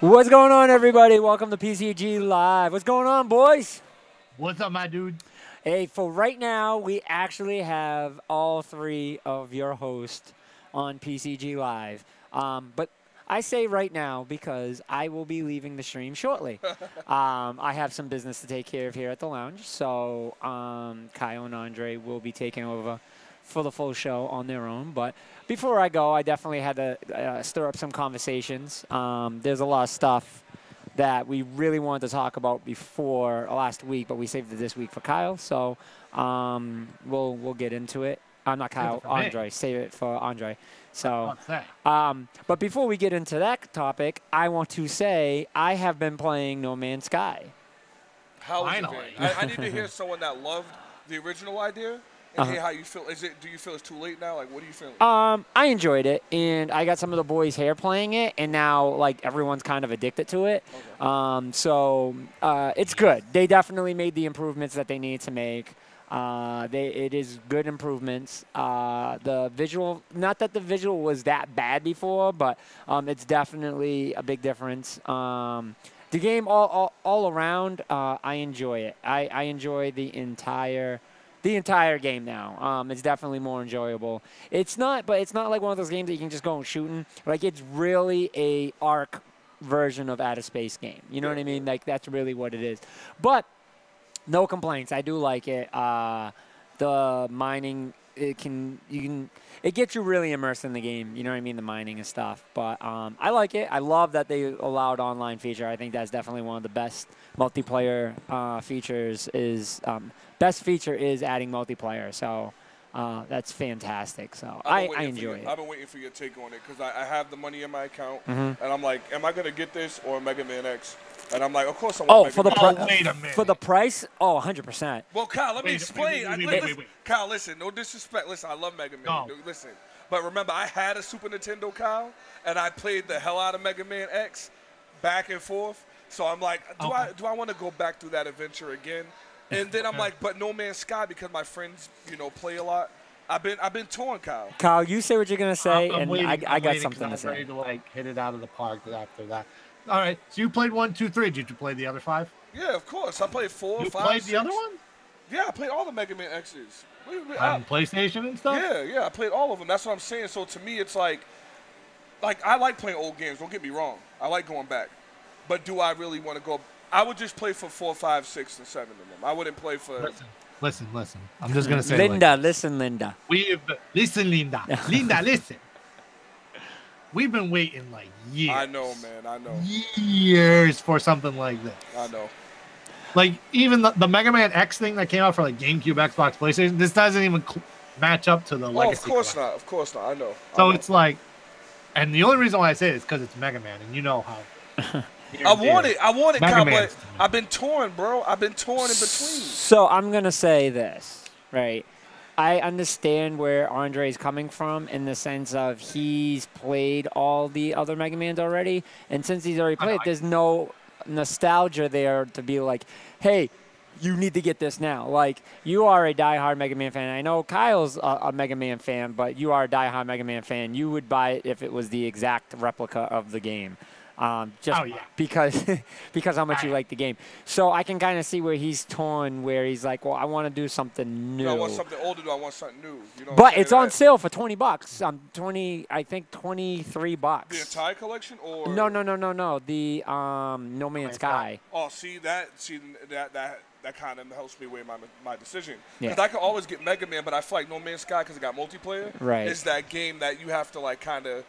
What's going on, everybody? Welcome to PCG Live. What's going on, boys? What's up, my dude? Hey, for right now, we actually have all three of your hosts on PCG Live. But I say right now because I will be leaving the stream shortly. I have some business to take care of here at the lounge, so Kyle and Andre will be taking over for the full show on their own. But before I go, I definitely had to stir up some conversations. There's a lot of stuff that we really wanted to talk about before last week, but we saved it this week for Kyle. So we'll get into it. I'm not Kyle, Andre. Save it for Andre. So, but before we get into that topic, I want to say I have been playing No Man's Sky. How was it, man? I need to hear someone that loved the original idea and hear how you feel. Do you feel it's too late now? Like, what are you feeling? I enjoyed it, and I got some of the boys here playing it, and now like everyone's kind of addicted to it. Okay. So it's good. They definitely made the improvements that they need to make. It is good improvements. The visual, not that the visual was that bad before, but it's definitely a big difference. The game all around, I enjoy it. I enjoy the entire game now. It's definitely more enjoyable. It's not like one of those games that you can just go and shooting. Like, it's really a arc version of Outer Space game. You know what I mean? Like, that's really what it is. But no complaints. I do like it. The mining, it gets you really immersed in the game. You know what I mean? The mining and stuff. But I like it. I love that they allowed online feature. I think that's definitely one of the best multiplayer features. Best feature is adding multiplayer. So that's fantastic. So I enjoy it. I've been waiting for your take on it because I have the money in my account, and I'm like, am I gonna get this or Mega Man X? And I'm like, of course I want Mega Man. Wait a minute. For the price? Oh, 100%. Well, Kyle, let me explain. Wait. Kyle, listen, no disrespect. Listen, I love Mega Man. No. Listen. But remember, I had a Super Nintendo, Kyle, and I played the hell out of Mega Man X back and forth. So I'm like, do I want to go back through that adventure again? And then I'm like, but No Man's Sky, because my friends, play a lot. I've been torn, Kyle. Kyle, you say what you're gonna say, and I got something to I'm say. ready to hit it out of the park after that. All right, so you played 1, 2, 3. Did you play the other 5? Yeah, of course. I played 4, 5, 6. You played the other one? Yeah, I played all the Mega Man X's. On PlayStation and stuff? Yeah, I played all of them. That's what I'm saying. So to me, it's like I like playing old games. Don't get me wrong. I like going back. But do I really want to go? I would just play for 4, 5, 6, and 7 of them. I wouldn't play for. Listen. I'm just gonna say. Linda, listen, Linda. Listen, Linda. Linda, listen. We've been waiting like years. I know, man. I know. Years for something like this. I know. Like, even the Mega Man X thing that came out for like GameCube, Xbox, PlayStation, this doesn't even match up to the legacy. Of course not. Of course not. I know. So it's like, and the only reason why I say it is because it's Mega Man, and you know how. I want it, Kyle, but I've been torn, bro. I've been torn in between. So I'm going to say this, right? I understand where Andre's coming from in the sense of he's played all the other Mega Mans already, and since he's already played, there's no nostalgia there to be like, hey, you need to get this now. Like, you are a diehard Mega Man fan. I know Kyle's a Mega Man fan, but you are a diehard Mega Man fan. You would buy it if it was the exact replica of the game. Because how much you like the game. So I can kind of see where he's torn, where he's like, well, I want to do something new. Do I want something older? Do I want something new? But it's on sale for $20. I think $23. The entire collection, or no. The No Man's Sky. Oh, that kind of helps me weigh my decision. Because I can always get Mega Man, but I feel like No Man's Sky, because it got multiplayer, is that game that you have to like kind of.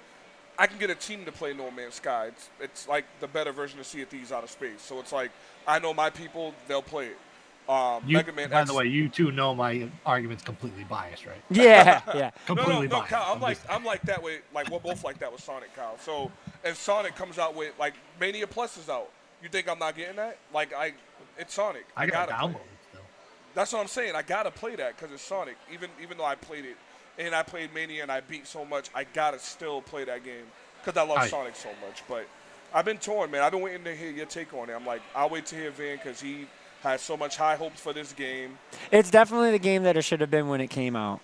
I can get a team to play No Man's Sky. It's like the better version of Sea of Thieves out of space. So it's like, I know my people, they'll play it. Mega Man By the way, you two know my argument's completely biased, right? Yeah. Completely no, biased. Kyle, I'm like that way. Like, we're both like that with Sonic, Kyle. So if Sonic comes out with, like, Mania Plus is out, you think I'm not getting that? Like, it's Sonic. I gotta download it still. That's what I'm saying. I gotta play that because it's Sonic. Even though I played it. And I played Mania and I beat so much, I gotta still play that game because I love Sonic so much. But I've been torn, man. I've been waiting to hear your take on it. I'm like, I'll wait to hear Van because he has so much high hopes for this game. It's definitely the game that it should have been when it came out.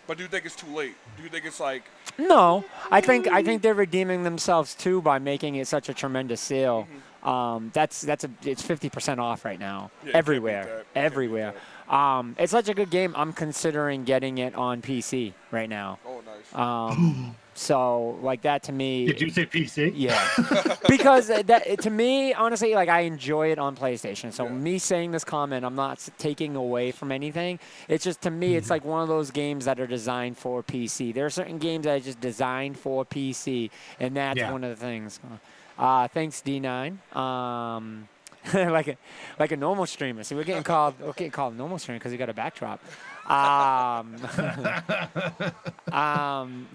But do you think it's too late? Do you think it's like? No, I think they're redeeming themselves too by making it such a tremendous sale. It's 50% off right now, everywhere. It's such a good game. I'm considering getting it on PC right now. Oh, nice. So like that to me. Did you say PC? Yeah, because to me, honestly, like I enjoy it on PlayStation. So me saying this comment, I'm not taking away from anything. It's just to me, it's like one of those games that are designed for PC. There are certain games that are just designed for PC, and that's one of the things. Thanks, D9. like a normal streamer. See, we're getting called a normal streamer because we got a backdrop.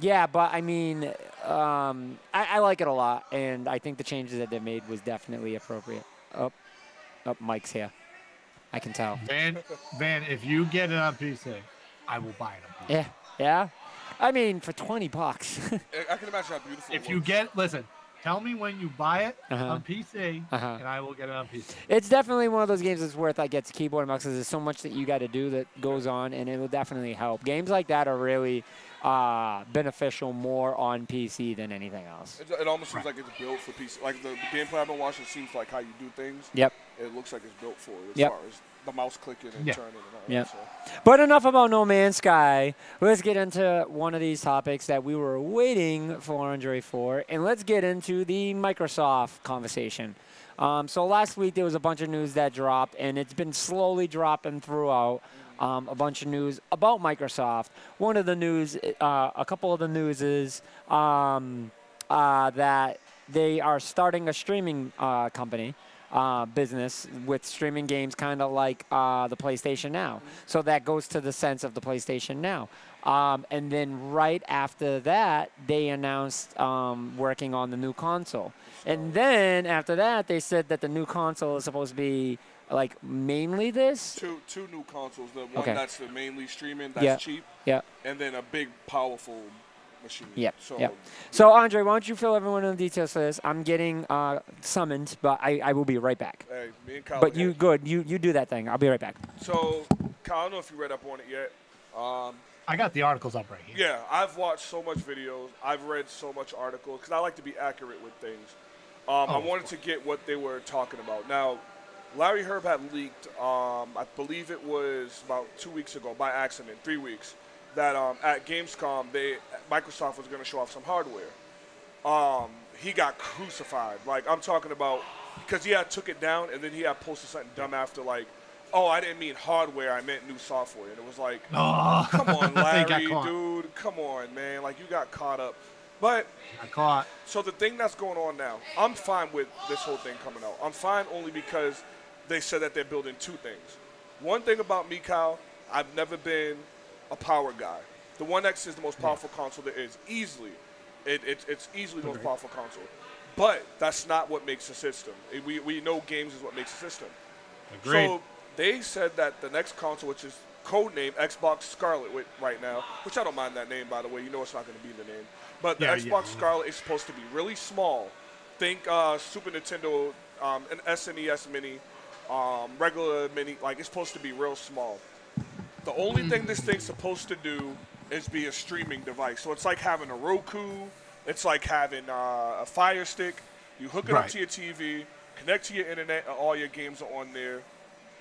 Yeah, but I mean, I like it a lot, and I think the changes that they made was definitely appropriate. Oh, Mike's here. I can tell. Van, if you get it on PC, I will buy it on PC. Yeah. I mean, for $20. I can imagine how beautiful. If you listen. Tell me when you buy it on PC, and I will get it on PC. It's definitely one of those games that's worth, like, it's keyboard and mouse because there's so much that you got to do that goes on, and it will definitely help. Games like that are really beneficial more on PC than anything else. It almost seems like it's built for PC. Like, the gameplay I've been watching seems like how you do things. Yep. It looks like it's built for it as far as the mouse clicking and turning and all that. So. But enough about No Man's Sky. Let's get into one of these topics that we were waiting for Andre for, and let's get into the Microsoft conversation. So last week there was a bunch of news that dropped, and it's been slowly dropping throughout. A bunch of news about Microsoft. One of the news, a couple of the news is that they are starting a streaming company. Business with streaming games, kind of like the PlayStation Now. So that goes to the sense of the PlayStation Now. And then right after that, they announced working on the new console. And then after that, they said that the new console is supposed to be like mainly this. Two new consoles. The one that's mainly streaming, that's cheap. Yeah. And then a big, powerful machine. Yep. So, Andre, why don't you fill everyone in the details for this? I'm getting summoned, but I will be right back. Hey, me and Kyle. But you do that thing. I'll be right back. So, Kyle, I don't know if you read up on it yet. I got the articles up right here. Yeah, I've watched so much videos. I've read so much articles because I like to be accurate with things. I wanted to get what they were talking about. Now, Larry Herb had leaked, I believe it was about 2 weeks ago, by accident, 3 weeks, that at Gamescom, Microsoft was going to show off some hardware. He got crucified. Like, I'm talking about, because he had took it down, and then he had posted something dumb after, like, oh, I didn't mean hardware, I meant new software. And it was like, come on, Larry, dude, come on, man. Like, you got caught up. But, so the thing that's going on now, I'm fine with this whole thing coming out. I'm fine only because they said that they're building two things. One thing about me, Kyle, I've never been a power guy. The One X is the most powerful console there is, easily. It's easily the most powerful console. But that's not what makes a system. We know games is what makes a system. Agreed. So they said that the next console, which is codenamed Xbox Scarlet right now, which I don't mind that name, by the way. You know it's not going to be the name. But the Xbox Scarlet is supposed to be really small. Think Super Nintendo, an SNES Mini, regular Mini. Like, it's supposed to be real small. The only thing this thing's supposed to do is be a streaming device. So it's like having a Roku. It's like having a Fire Stick. You hook it up to your TV, connect to your internet, and all your games are on there,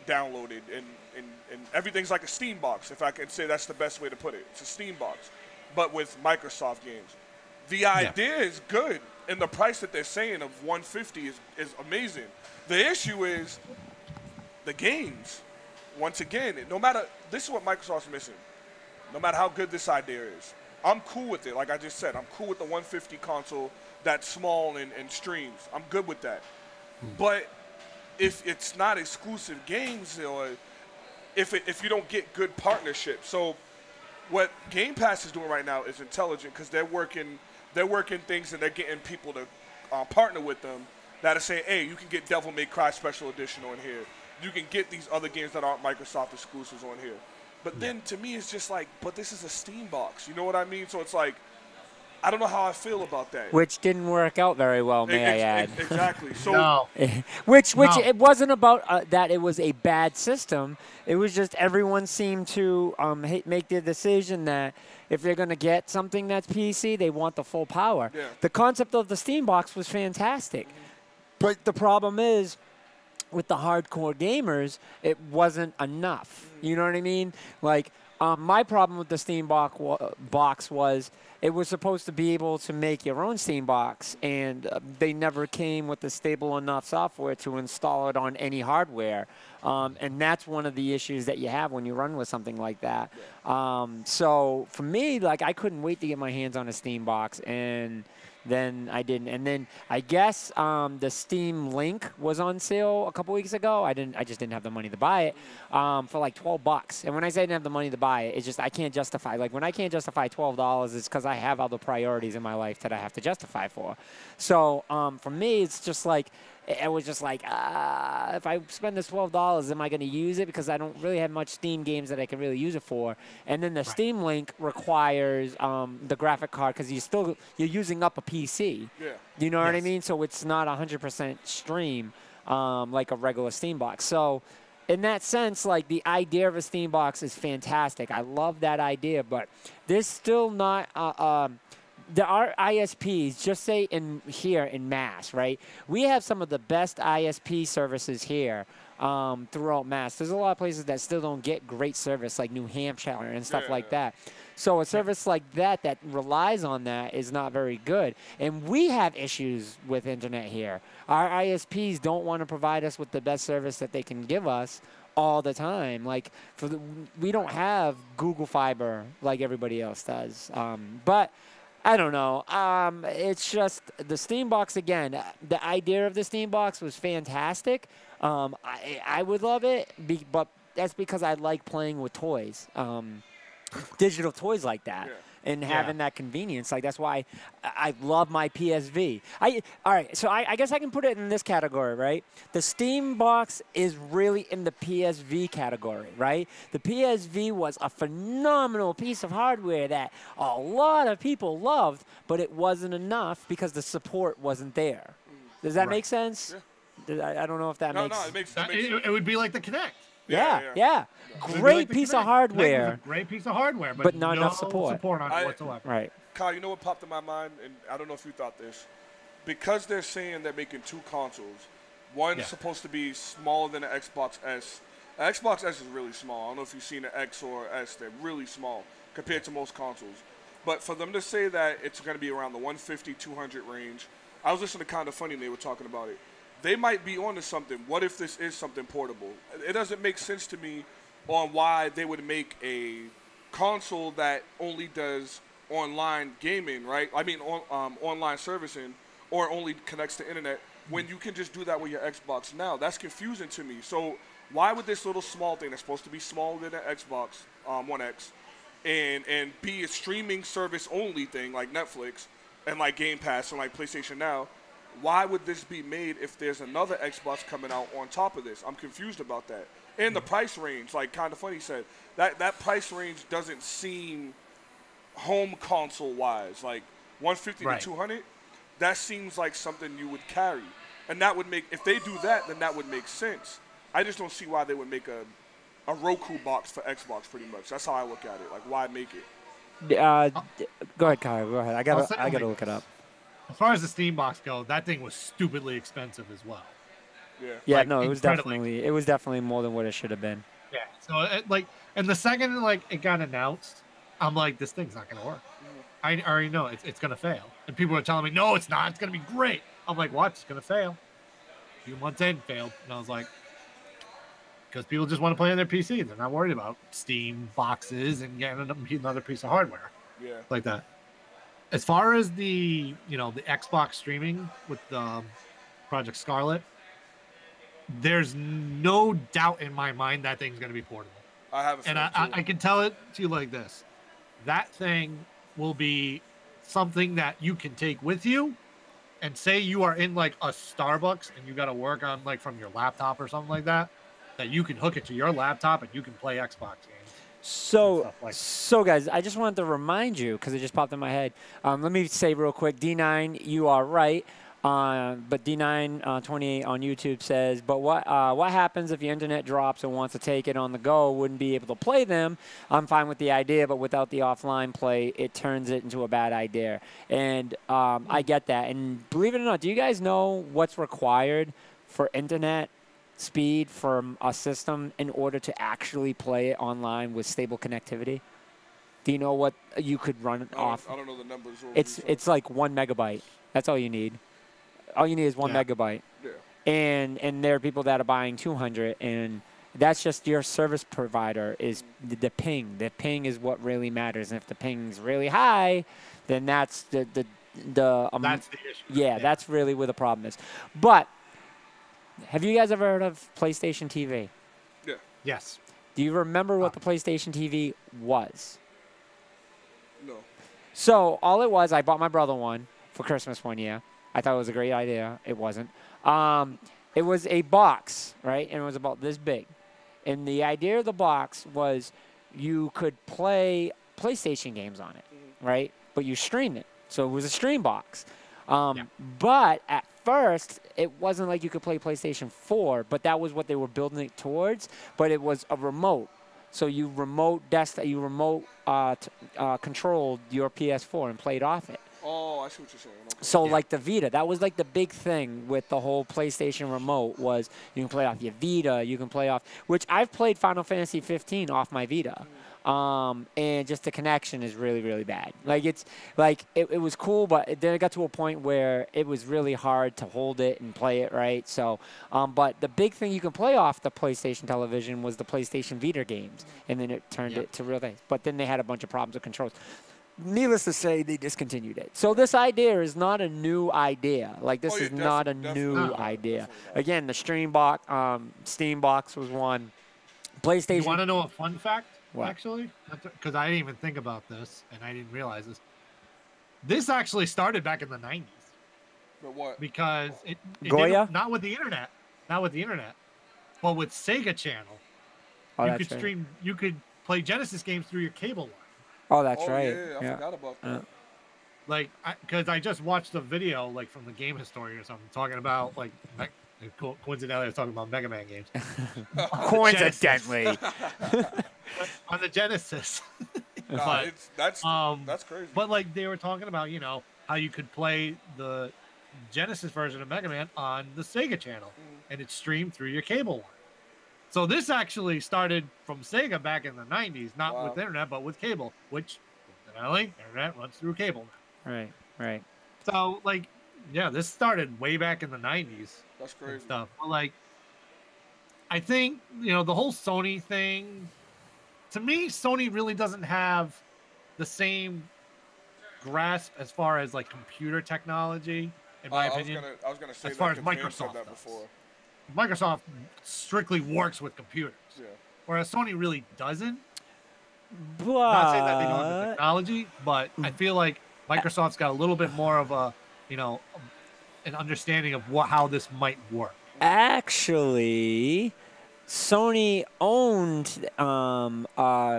downloaded. And everything's like a Steam box, if I can say that's the best way to put it. It's a Steam box, but with Microsoft games. The idea is good, and the price that they're saying of $150 is amazing. The issue is the games. Once again, no matter, this is what Microsoft's missing. No matter how good this idea is, I'm cool with it. Like I just said, I'm cool with the 150 console that's small and streams. I'm good with that. But if it's not exclusive games, or if you don't get good partnerships, so what Game Pass is doing right now is intelligent because they're working things and they're getting people to partner with them that are saying, hey, you can get Devil May Cry Special Edition on here. You can get these other games that aren't Microsoft exclusives on here. But then to me, it's just like, but this is a Steam box. You know what I mean? So it's like, I don't know how I feel about that. Which didn't work out very well, may I add. Exactly. So No. Which it wasn't about that it was a bad system. It was just everyone seemed to make the decision that if they're going to get something that's PC, they want the full power. Yeah. The concept of the Steam box was fantastic. But the problem is, with the hardcore gamers, it wasn't enough. You know what I mean? Like, my problem with the Steam box was it was supposed to be able to make your own Steam box, and they never came with the stable enough software to install it on any hardware. And that's one of the issues that you have when you run with something like that. So for me, like, I couldn't wait to get my hands on a Steam box, and then I didn't. And then I guess the Steam Link was on sale a couple weeks ago. I just didn't have the money to buy it for like $12. And when I say I didn't have the money to buy it, it's just I can't justify. Like, when I can't justify $12, it's because I have other priorities in my life that I have to justify for. So for me, it's just like, it was just like, if I spend this $12, am I going to use it? Because I don't really have much Steam games that I can really use it for. And then the Steam Link requires the graphic card because you're using up a PC. Yeah. You know what I mean? So it's not 100% stream like a regular Steam box. So in that sense, like, the idea of a Steam box is fantastic. I love that idea, but there's still not there are ISPs, just say here in Mass, right? We have some of the best ISP services here throughout Mass. There's a lot of places that still don't get great service, like New Hampshire and stuff like that. So a service like that relies on that is not very good. And we have issues with internet here. Our ISPs don't want to provide us with the best service that they can give us all the time. Like, we don't have Google Fiber like everybody else does. But I don't know. It's just the Steam box again. The idea of the Steam box was fantastic. I would love it, but that's because I like playing with toys, digital toys like that, and having that convenience. Like, that's why I love my PSV. All right, so I guess I can put it in this category, right? The Steam box is really in the PSV category, right? The PSV was a phenomenal piece of hardware that a lot of people loved, but it wasn't enough because the support wasn't there. Does that make sense? Yeah. I don't know if that makes sense. No, it makes sense. It would be like the Kinect. Yeah. Great piece of hardware. Great piece of hardware, but not enough support. On it whatsoever. Right. Kyle, you know what popped in my mind, and I don't know if you thought this, because they're saying they're making two consoles. One's supposed to be smaller than the Xbox S. The Xbox S is really small. I don't know if you've seen the X or S. They're really small compared to most consoles. But for them to say that it's going to be around the 150, 200 range, I was listening to Kinda Funny and they were talking about it. They might be onto something. What if this is something portable? It doesn't make sense to me on why they would make a console that only does online gaming, right? I mean, online servicing, or only connects to internet, when you can just do that with your Xbox now. That's confusing to me. So why would this little small thing that's supposed to be smaller than an Xbox One X and be a streaming service only thing like Netflix and like Game Pass and like PlayStation Now, why would this be made if there's another Xbox coming out on top of this? I'm confused about that. And the price range, like Kinda Funny said, that price range doesn't seem home console wise. Like 150 to 200, that seems like something you would carry. And that would make, if they do that, then that would make sense. I just don't see why they would make a Roku box for Xbox pretty much. That's how I look at it. Like, why make it? Go ahead, Kyle. Go ahead. I gotta look it up. As far as the Steam box goes, that thing was stupidly expensive as well. Yeah, no, it was definitely more than what it should have been. Yeah. So and the second it got announced, I'm like, this thing's not gonna work. I already know it's gonna fail. And people were telling me, no, it's not. It's gonna be great. I'm like, what? It's gonna fail. A few months in, failed, and I was like, because people just want to play on their PC. They're not worried about Steam boxes and getting another piece of hardware. Yeah. Like that. As far as the the Xbox streaming with Project Scarlet, there's no doubt in my mind that thing's going to be portable. I have a and I can tell it to you like this: that thing will be something that you can take with you, and say you are in like a Starbucks and you got to work on from your laptop or something like that, that you can hook it to your laptop and you can play Xbox games. So, like so guys, I just wanted to remind you because it just popped in my head. Let me say real quick, D9, you are right. But D928 on YouTube says, but what happens if your internet drops and wants to take it on the go? Wouldn't be able to play them. I'm fine with the idea, but without the offline play, it turns it into a bad idea. And I get that. And believe it or not, do you guys know what's required for internet speed from a system in order to actually play it online with stable connectivity? Do you know what you could run off? I don't know the numbers. It's like 1 megabyte. That's all you need. All you need is 1 megabyte. Yeah. And there are people that are buying 200, and that's just your service provider is the ping. The ping is what really matters. And if the ping's really high, then that's the that's the issue. Yeah, that's really where the problem is. But have you guys ever heard of PlayStation TV? Yeah. Yes. Do you remember what the PlayStation TV was? No. So all it was, I bought my brother one for Christmas one year. I thought it was a great idea. It wasn't. It was a box, right? And it was about this big. And the idea of the box was you could play PlayStation games on it, right? But you streamed it. So it was a stream box. But at first, it wasn't like you could play PlayStation 4, but that was what they were building it towards. But it was a remote. So you remote controlled your PS4 and played off it. Oh, I see what you're saying. Okay. So like the Vita, that was like the big thing with the whole PlayStation remote was you can play off your Vita, you can play off, which I've played Final Fantasy 15 off my Vita. And just the connection is really, really bad. Like it was cool, but then it got to a point where it was really hard to hold it and play it right. So, but the big thing you can play off the PlayStation television was the PlayStation Vita games, and then it turned it to real things. But then they had a bunch of problems with controls. Needless to say, they discontinued it. So this idea is not a new idea. Like this is not a new idea. Again, the Steam box was one. PlayStation. You want to know a fun fact? What? Actually, because I didn't even think about this, and I didn't realize this. This actually started back in the 90s. But what? Because it Goya? not with the internet, but with Sega Channel. You could stream. You could play Genesis games through your cable line. Oh, that's right. Yeah, I forgot about that. Like, because I just watched a video like from the Game Historian or something talking about like. Coincidentally, I was talking about Mega Man games. Coincidentally. On the Genesis. That's crazy. But like they were talking about, how you could play the Genesis version of Mega Man on the Sega channel, and it's streamed through your cable line. So this actually started from Sega back in the 90s, not with internet, but with cable, which coincidentally, internet runs through cable now. Right. So like, yeah, this started way back in the 90s. That's crazy. And stuff. But like, I think, the whole Sony thing, to me, Sony really doesn't have the same grasp as far as like computer technology, in my opinion. I was gonna say as far as Microsoft does. Before. Microsoft strictly works with computers, whereas Sony really doesn't. Not saying that they don't have the technology, but I feel like Microsoft's got a little bit more of a, an understanding of how this might work. Actually, Sony owned.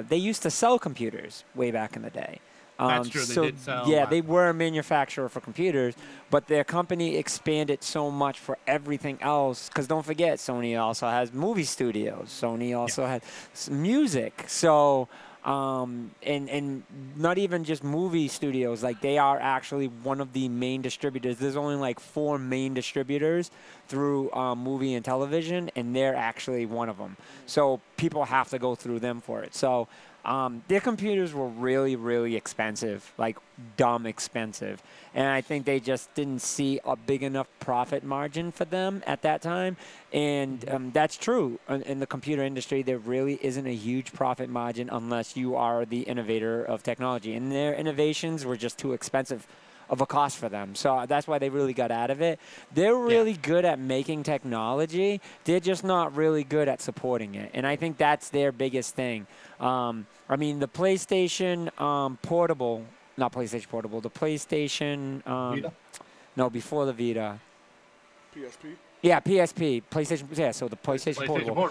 They used to sell computers way back in the day. That's true. They did sell. Yeah, they were a manufacturer for computers, but their company expanded so much for everything else. Because don't forget, Sony also has movie studios. Sony also has music. So, and not even just movie studios. Like they are actually one of the main distributors. There's only like 4 main distributors through movie and television, and they're actually one of them. So people have to go through them for it. So. Their computers were really, really expensive, like dumb expensive. And I think they just didn't see a big enough profit margin for them at that time. And that's true. In the computer industry, there really isn't a huge profit margin unless you are the innovator of technology. And their innovations were just too expensive of a cost for them. So that's why they really got out of it. They're really good at making technology. They're just not really good at supporting it. And I think that's their biggest thing. I mean, the PlayStation Portable, not PlayStation Portable, the PlayStation, Vita? No, before the Vita. PSP? Yeah, PSP, PlayStation, so the PlayStation Portable.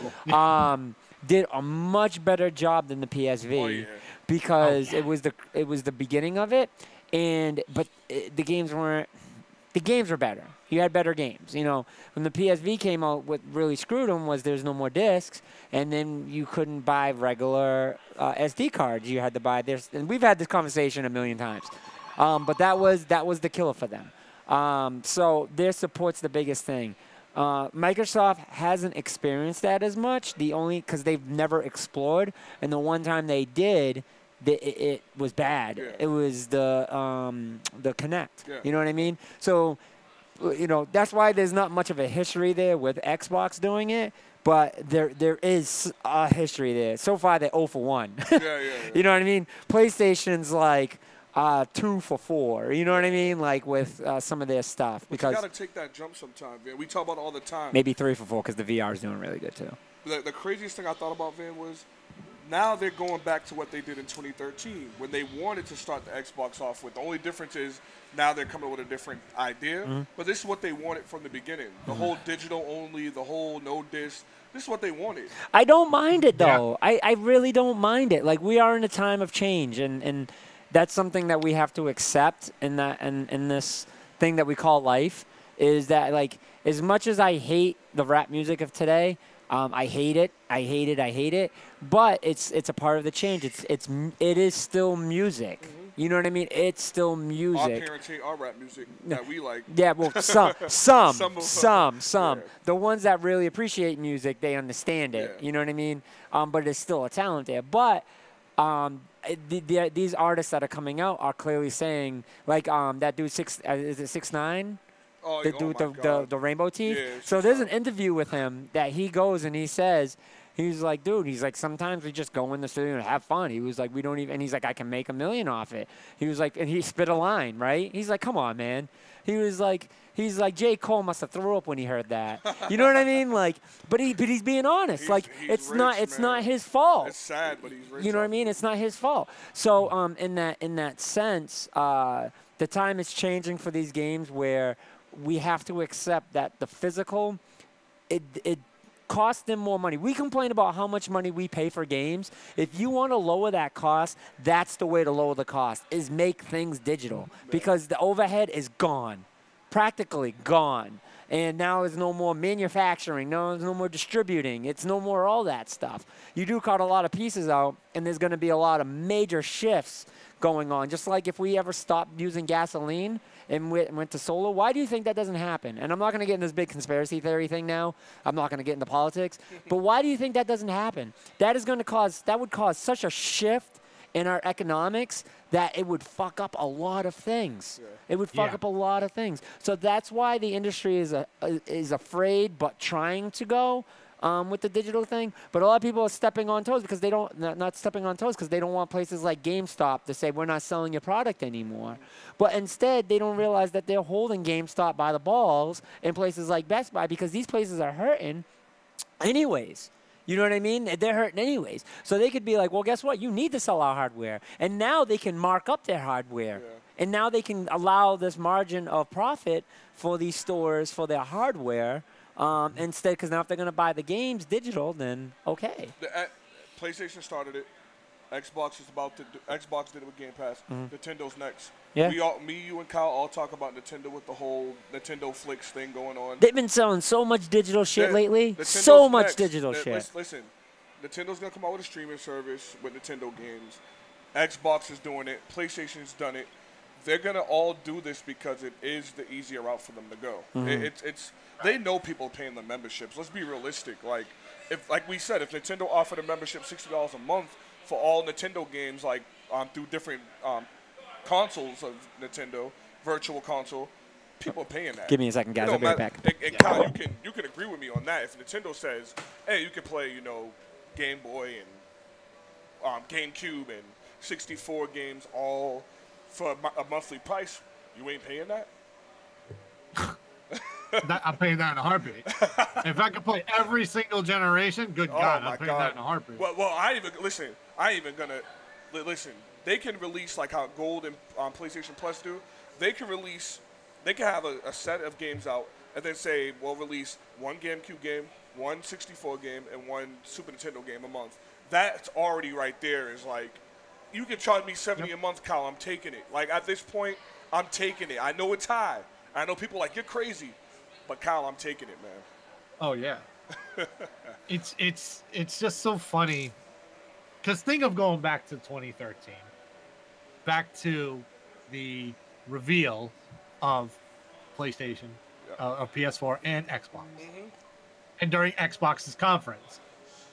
did a much better job than the PSV because it was the beginning of it, but the games weren't. The games were better. You had better games. You know, when the PSV came out, what really screwed them was there's no more discs, and then you couldn't buy regular SD cards. You had to buy this, and we've had this conversation a million times. But that was the killer for them. So their support's the biggest thing. Microsoft hasn't experienced that as much. Because they've never explored, and the one time they did, it was bad. Yeah. It was the Kinect. Yeah. You know what I mean? So, you know, that's why there's not much of a history there with Xbox doing it. But there is a history there. So far, they're 0 for 1. You know what I mean? PlayStation's like 2 for 4. You know what I mean? Like with some of their stuff. Because you got to take that jump sometime, Van. We talk about it all the time. Maybe 3 for 4 because the VR is doing really good too. The craziest thing I thought about, Van, was now they're going back to what they did in 2013 when they wanted to start the Xbox off with. The only difference is now they're coming with a different idea. But this is what they wanted from the beginning. The whole digital only, the whole no disc. This is what they wanted. I don't mind it, though. Yeah. I really don't mind it. Like, we are in a time of change, and that's something that we have to accept in this thing that we call life, is that, like, as much as I hate the rap music of today, I hate it. I hate it. I hate it. But it's a part of the change. It is still music. You know what I mean? It's still music. Our parents hate our rap music that we like. Yeah, well, some. Yeah. The ones that really appreciate music, they understand it. Yeah. You know what I mean? But there's still a talent there. But these artists that are coming out are clearly saying, like that dude, is it 6ix9ine? Oh, the dude with the rainbow teeth. Yeah, so there's an interview with him that he goes and he says, he's like, dude, he's like, sometimes we just go in the studio and have fun. He was like, we don't even, and he's like, I can make $1 million off it. He was like, and he spit a line, right? He's like, come on, man. He's like, J. Cole must have threw up when he heard that. You know what I mean? Like, but he's being honest. He's it's rich, not his fault. It's sad, but he's rich. You know what I mean? It's not his fault. So in that sense, the time is changing for these games where we have to accept that the physical, it costs them more money. We complain about how much money we pay for games. If you want to lower that cost, that's the way to lower the cost, is make things digital. Because the overhead is gone, practically gone. And now there's no more manufacturing. There's no more distributing. It's no more all that stuff. You do cut a lot of pieces out, and there's going to be a lot of major shifts going on. Just like if we ever stopped using gasoline and went to solar, why do you think that doesn't happen? And I'm not going to get in this big conspiracy theory thing now. I'm not going to get into politics. But why do you think that doesn't happen? That would cause such a shift in our economics that it would fuck up a lot of things. Yeah. It would fuck up a lot of things. So that's why the industry is afraid but trying to go with the digital thing. But a lot of people are stepping on toes because they don't, not stepping on toes because they don't want places like GameStop to say, we're not selling your product anymore. But instead, they don't realize that they're holding GameStop by the balls in places like Best Buy because these places are hurting anyways. You know what I mean? They're hurting anyways. So they could be like, well, guess what? You need to sell our hardware. And now they can mark up their hardware. Yeah. And now they can allow this margin of profit for these stores for their hardware instead, because now if they're going to buy the games digital, then okay. PlayStation started it. Xbox did it with Game Pass. Nintendo's next. Yeah. Me, you, and Kyle all talk about Nintendo with the whole Nintendo Flicks thing going on. They've been selling so much digital shit lately. So much digital shit. Listen, Nintendo's going to come out with a streaming service with Nintendo games. Xbox is doing it. PlayStation's done it. They're going to all do this because it is the easier route for them to go. They know people paying the memberships. Let's be realistic. Like we said, if Nintendo offered a membership $60 a month for all Nintendo games, like through different consoles of Nintendo, virtual console, people are paying that. Give me a second, guys. I'll be right back. And Kyle, you can agree with me on that. If Nintendo says, hey, you can play, Game Boy and GameCube and 64 games all for a monthly price, you ain't paying that? I'm paying that in a heartbeat. If I could play every single generation, good God, I'm paying that in a heartbeat. Well, I ain't even gonna listen. They can release like how Gold and PlayStation Plus do. They can have a set of games out and then say we'll release one GameCube game, one 64 game and one Super Nintendo game a month. That's already right there is like, you can charge me $70 a month, Kyle. I'm taking it. Like, at this point, I'm taking it. I know it's high. I know people are like, you're crazy. But, Kyle, I'm taking it, man. Oh, yeah. It's just so funny. Because think of going back to 2013. Back to the reveal of PlayStation, of PS4 and Xbox. Mm-hmm. And during Xbox's conference,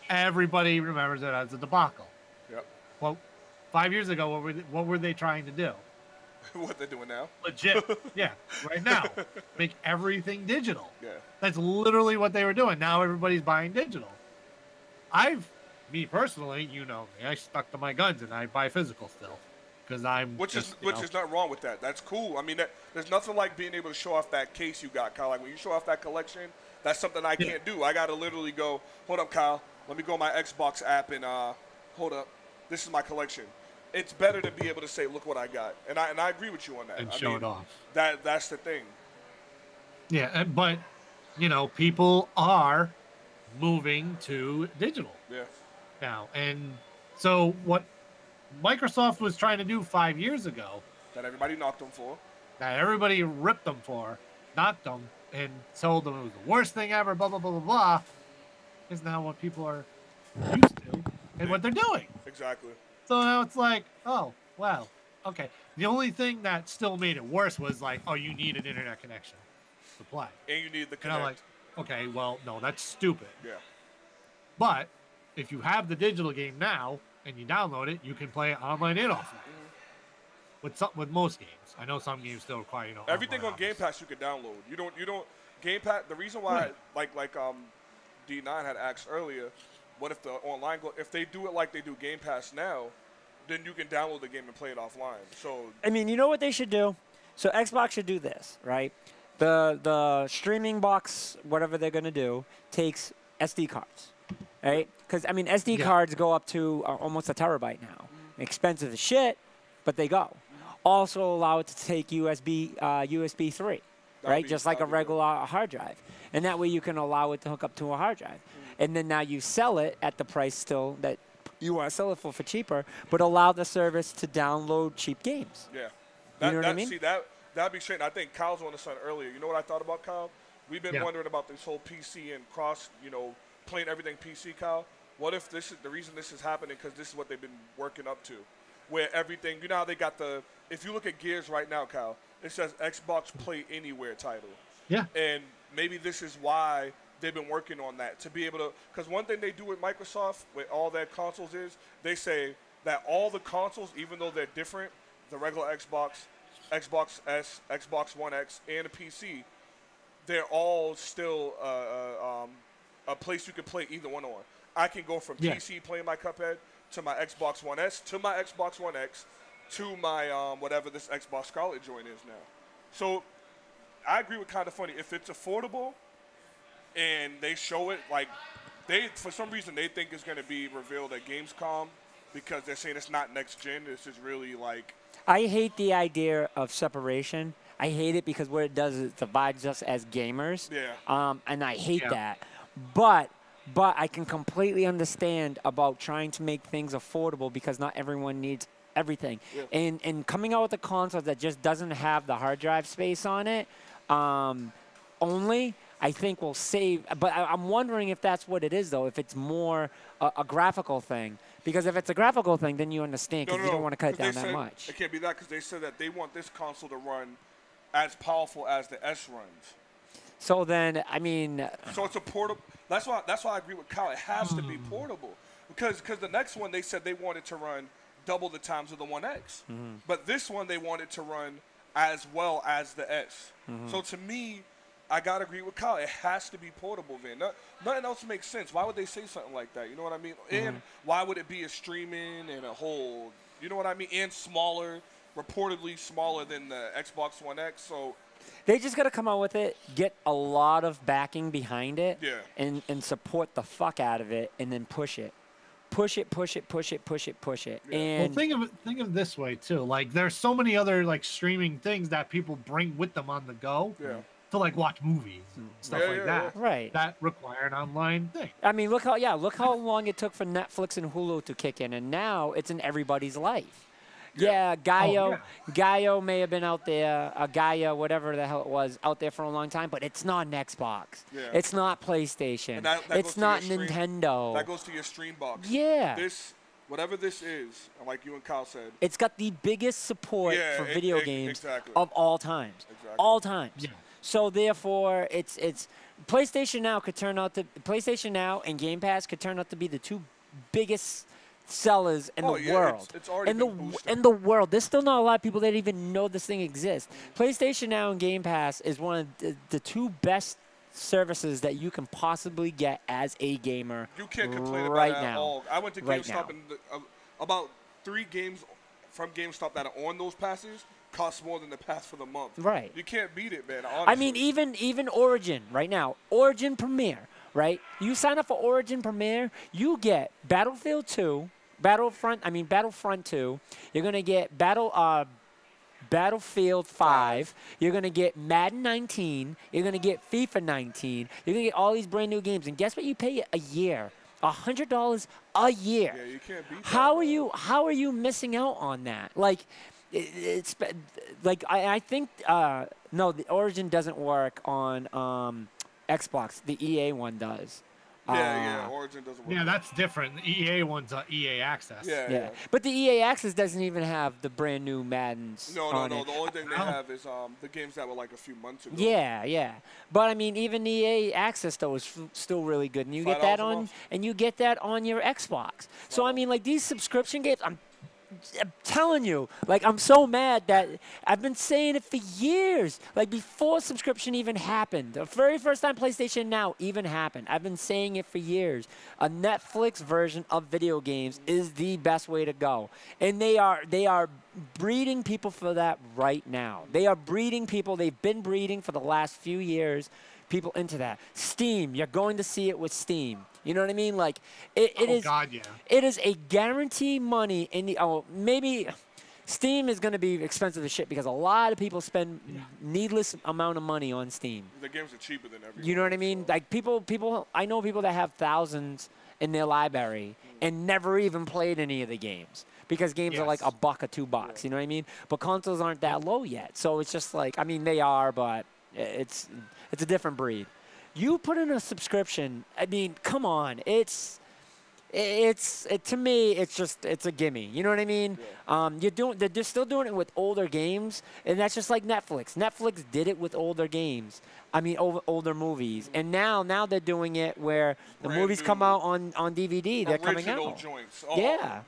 everybody remembers it as a debacle. Yep. Well, 5 years ago, what were they trying to do? What they're doing now? Legit. Yeah, right now. Make everything digital. Yeah. That's literally what they were doing. Now everybody's buying digital. Me personally, you know me, I stuck to my guns and I buy physical still. Because which is not wrong with that. That's cool. I mean, there's nothing like being able to show off that case you got, Kyle. Like when you show off that collection, that's something I can't do. I got to literally go, hold up, Kyle. Let me go on my Xbox app and hold up. This is my collection. It's better to be able to say, look what I got. And I agree with you on that. And show it off. That's the thing. Yeah, but, you know, people are moving to digital. Yeah. Now. And so what Microsoft was trying to do 5 years ago. That everybody knocked them for. That everybody ripped them for, knocked them, and told them it was the worst thing ever, blah, blah, blah, blah, blah, is now what people are used to and what they're doing. Exactly. So now it's like, oh, well, okay. The only thing that still made it worse was like, oh, you need an internet connection to play. And you need the connect. And I'm like, okay, well, no, that's stupid. Yeah. But if you have the digital game now and you download it, you can play it online and offline. With most games. I know some games still require, you know, everything on Game Pass you can download. You don't Game Pass. The reason why, like D9 had asked earlier, what if the online if they do it like they do Game Pass now, then you can download the game and play it offline. So I mean, you know what they should do? So Xbox should do this, right? The streaming box, whatever they're gonna do, takes SD cards, right? Because I mean, SD cards go up to almost a terabyte now. Expensive as shit, but they go. Also allow it to take USB 3, right? Just like a regular hard drive. And that way you can allow it to hook up to a hard drive. And then now you sell it at the price still that you want to sell it for cheaper, but allow the service to download cheap games. Yeah. You know what I mean? See, that'd be straight. I think Kyle's on the sun earlier. You know what I thought about, Kyle? We've been wondering about this whole PC and cross, you know, playing everything PC, Kyle. What if this is the reason this is happening because this is what they've been working up to? Where everything, you know how they got if you look at Gears right now, Kyle, it says Xbox Play Anywhere title. Yeah. And maybe this is why they've been working on that, to be able to, because one thing they do with Microsoft, with all their consoles is, they say that all the consoles, even though they're different, the regular Xbox, Xbox S, Xbox One X, and a PC, they're all still a place you can play either one on. I can go from PC playing my Cuphead to my Xbox One S, to my Xbox One X, to my whatever this Xbox Scarlet joint is now. So I agree with Kind of Funny. If it's affordable and they show it, like for some reason they think it's going to be revealed at Gamescom because they're saying it's not next gen. This is really like. I hate the idea of separation. I hate it because what it does is it divides us as gamers. Yeah. And I hate that. But I can completely understand about trying to make things affordable because not everyone needs everything. Yeah. And coming out with a console that just doesn't have the hard drive space on it only, I think will save. But I'm wondering if that's what it is, though, if it's more a graphical thing. Because if it's a graphical thing, then you understand because you don't want to cut it down that much. It can't be that because they said that they want this console to run as powerful as the S runs. So then, I mean. So it's a portable. That's why I agree with Kyle. It has to be portable because the next one they said they wanted to run double the times of the 1X, but this one they wanted to run as well as the S. So to me, I gotta agree with Kyle. It has to be portable, man. Nothing else makes sense. Why would they say something like that? You know what I mean? And why would it be a streaming and a whole? You know what I mean? And smaller, reportedly smaller than the Xbox One X. So. They just got to come out with it, get a lot of backing behind it, and support the fuck out of it, and then push it. Push it. Yeah. And well, think of it this way, too. Like, there's so many other, like, streaming things that people bring with them on the go. Yeah. to like watch movies and stuff like that. Right. That require an online thing. I mean, look how long it took for Netflix and Hulu to kick in, and now it's in everybody's life. Yeah, Gaio may have been out there, Gaia, whatever the hell it was, out there for a long time, but it's not an Xbox. Yeah. It's not PlayStation. That it's not Nintendo. That goes to your stream box. Yeah. Whatever this is, like you and Kyle said. It's got the biggest support for video games of all times. Exactly. All times. Yeah. So therefore, it's PlayStation Now and Game Pass could turn out to be the two biggest sellers in the world. It's already in the world. There's still not a lot of people that even know this thing exists. PlayStation Now and Game Pass is one of the two best services that you can possibly get as a gamer. You can't complain right about it now. at all. I went to GameStop and about 3 games from GameStop that are on those passes cost more than the pass for the month. Right. You can't beat it, man. Honestly. I mean, even Origin right now, Origin Premier, right? You sign up for Origin Premier, you get Battlefield 2, Battlefront 2. You're gonna get Battlefield 5. You're going to get Madden 19. You're going to get FIFA 19. You're going to get all these brand new games. And guess what you pay a year? $100 a year. Yeah, you can't beat that. How are you missing out on that? Like, it's like I think no, the Origin doesn't work on Xbox. The EA one does. Origin doesn't work. Yeah, that's different. The EA one's EA Access. Yeah. But the EA Access doesn't even have the brand new Maddens. No. The only thing they have is the games that were like a few months ago. Yeah. But I mean, even EA Access though is still really good, and you get that on your Xbox. So I mean, like these subscription games, I'm telling you, like, I'm so mad that I've been saying it for years. Like, before subscription even happened, the very first time PlayStation Now even happened, I've been saying it for years. A Netflix version of video games is the best way to go. And they are breeding people for that right now. They are breeding people. They've been breeding for the last few years people into that. Steam, you're going to see it with Steam. You know what I mean? Like, it is a guarantee money in the, maybe Steam is going to be expensive as shit because a lot of people spend needless amount of money on Steam. The games are cheaper than everything. You know what I mean? Like, I know people that have thousands in their library and never even played any of the games because games are like $1 or $2. You know what I mean? But consoles aren't that low yet. So it's just like, I mean, they are, but it's a different breed. You put in a subscription, I mean, come on. To me, it's a gimme. You know what I mean? Yeah. They're still doing it with older games, and that's just like Netflix. Netflix did it with older games. I mean, older movies. And now they're doing it where the movies come out on DVD. They're coming out. Original joints.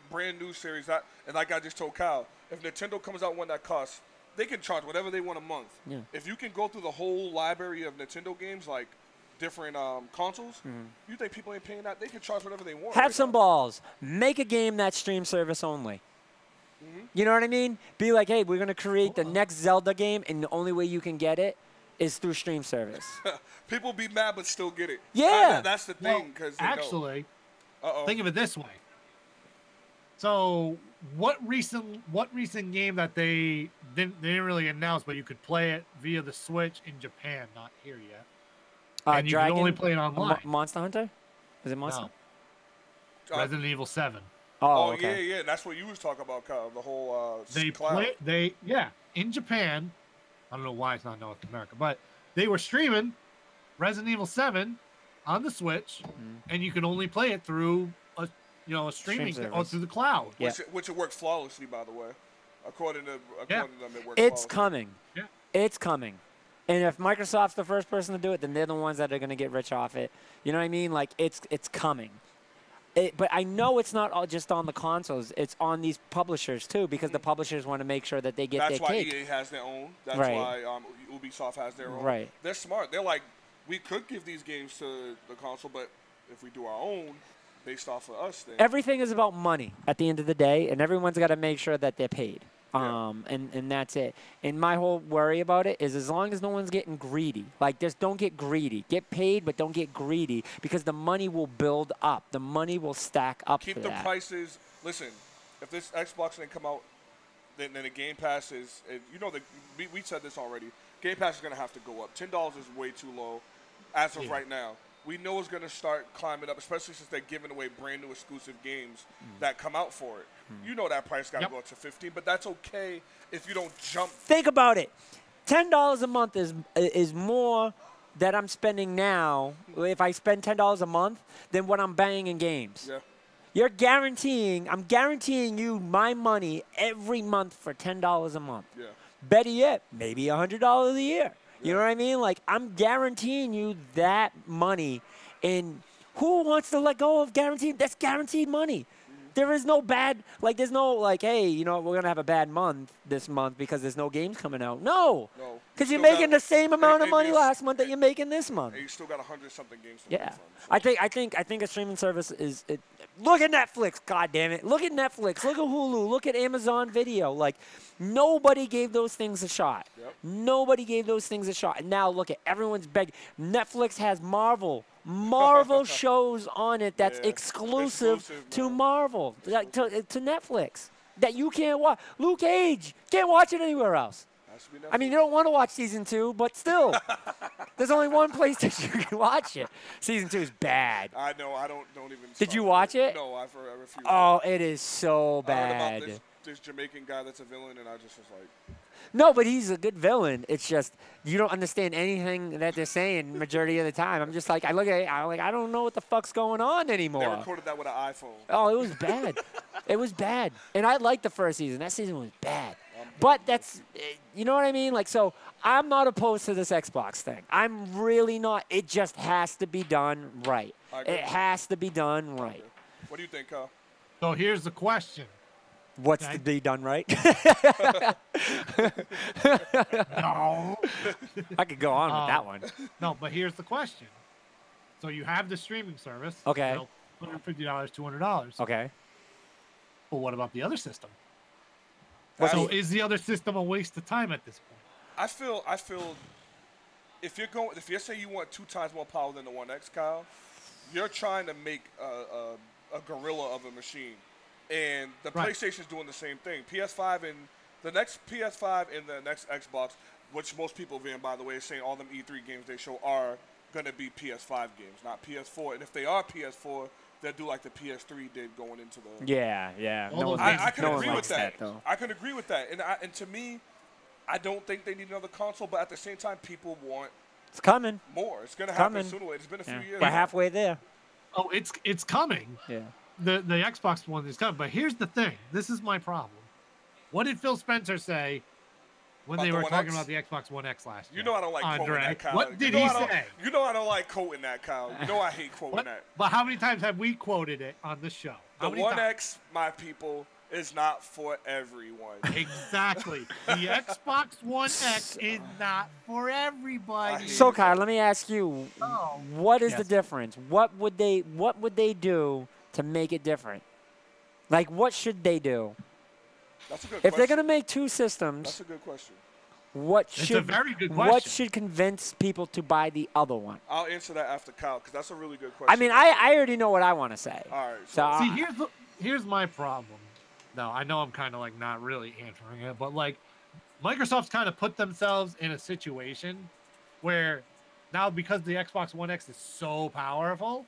Brand new series. And like I just told Kyle, if Nintendo comes out one that costs, they can charge whatever they want a month. Yeah. If you can go through the whole library of Nintendo games, like different consoles, you think people ain't paying that? They can charge whatever they want. Have some balls. Make a game that's stream service only. You know what I mean? Be like, hey, we're going to create the next Zelda game, and the only way you can get it is through stream service. People be mad but still get it. Yeah. That's the thing. Actually, think of it this way. So what recent game that they didn't really announce, but you could play it via the Switch in Japan, not here yet. And you can only play it online. Monster Hunter? Is it Monster? No. Resident Evil 7. Oh, okay. yeah. That's what you was talking about, Kyle. The whole in Japan. I don't know why it's not North America, but they were streaming Resident Evil 7 on the Switch, and you can only play it through a streaming or through the cloud. Yeah. Which it works flawlessly, by the way. According to them, it works. It's coming. Yeah. It's coming. And if Microsoft's the first person to do it, then they're the ones that are going to get rich off it. You know what I mean? Like, it's coming. But I know it's not all just on the consoles. It's on these publishers, too, because the publishers want to make sure that they get their cake. That's why EA has their own. That's why Ubisoft has their own. Right. They're smart. They're like, we could give these games to the console, but if we do our own based off of us, then... Everything is about money at the end of the day, and everyone's got to make sure that they're paid. And that's it. And my whole worry about it is as long as no one's getting greedy, like just don't get greedy. Get paid, but don't get greedy because the money will build up. The money will stack up. Keep the prices. Listen, if this Xbox didn't come out then the Game Pass is, you know, we said this already. Game Pass is going to have to go up. $10 is way too low as of right now. We know it's going to start climbing up, especially since they're giving away brand new exclusive games that come out for it. You know that price got to go up to $15, but that's okay if you don't jump. Think about it. $10 a month is more that I'm spending now, if I spend $10 a month, than what I'm buying in games. Yeah. I'm guaranteeing you my money every month for $10 a month. Yeah. Better yet, maybe $100 a year. You know what I mean? Like, I'm guaranteeing you that money. And who wants to let go of guaranteed? That's guaranteed money. There is no bad, like, there's no, like, hey, you know, we're going to have a bad month this month because there's no games coming out. No. Because you're making the same amount of money last month that you're making this month. And you still got 100-something games to yeah. play from. So. I think a streaming service is, look at Netflix, God damn it. Look at Netflix. Look at Hulu. Look at Amazon Video. Like, nobody gave those things a shot. Yep. Nobody gave those things a shot. And now look at everyone's begging. Netflix has Marvel shows on it that's exclusive to Marvel, to Netflix, that you can't watch. Luke Cage, can't watch it anywhere else. I mean, you don't want to watch season 2, but still, there's only one place that you can watch it. Season 2 is bad. I know. I don't even. Did you watch it? No, I've refused. Oh, it is so bad. I heard about this Jamaican guy that's a villain, and I just was like. No, but he's a good villain. It's just you don't understand anything that they're saying majority of the time. I'm just like, I look at it, I'm like, I don't know what the fuck's going on anymore. They recorded that with an iPhone. Oh, it was bad. It was bad. And I liked the first season. That season was bad. But that's, you know what I mean? Like, so I'm not opposed to this Xbox thing. I'm really not. It just has to be done right. It has to be done right. What do you think, Kyle? So here's the question. What's to be done right? No. I could go on with that one. No, but here's the question. So you have the streaming service. Okay. You know, $150, $200. Okay. But what about the other system? So is the other system a waste of time at this point? I feel if you're saying you want 2 times more power than the One X, Kyle, you're trying to make a gorilla of a machine. And the PlayStation's doing the same thing. PS5 and the next PS5 and the next Xbox, which most people, Van, by the way, is saying all them E3 games they show are going to be PS5 games, not PS4. And if they are PS4, they'll do like the PS3 did going into the... Yeah. I can agree with that. I can agree with that. And to me, I don't think they need another console, but at the same time, people want... It's coming. More. It's going to happen sooner or later. It's been a few years. We're halfway there. Oh, it's coming. Yeah. The Xbox One is coming. But here's the thing. This is my problem. What did Phil Spencer say when they were talking about the Xbox One X last year? You know I don't like quoting that, Kyle. What did he say? You know I don't like quoting that, Kyle. You know I hate quoting that. But how many times have we quoted it on the show? The One X, my people, is not for everyone. Exactly. The Xbox One X is not for everybody. So, Kyle, let me ask you, what is the difference? What would they do to make it different? Like, what should they do? That's a good question. If they're going to make 2 systems, that's a good question. It's a very good question. What should convince people to buy the other one? I'll answer that after Kyle, because that's a really good question. I mean, I already know what I want to say. All right. So, see, here's my problem. No, I know I'm kind of like not really answering it, but like Microsoft's kind of put themselves in a situation where now because the Xbox One X is so powerful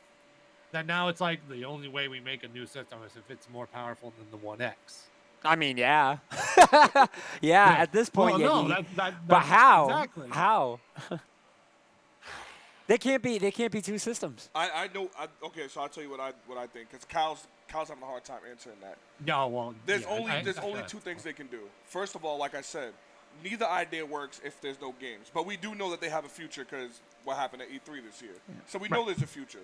that now it's like the only way we make a new system is if it's more powerful than the One X. I mean, yeah. Yeah, at this point, well, no, but how? Exactly. How? They can't be 2 systems. I know. Okay, so I'll tell you what I think, because Kyle's having a hard time answering that. No, well, there's only 2 things they can do. First of all, like I said, neither idea works if there's no games. But we do know that they have a future because what happened at E3 this year. Yeah. So we know there's a future.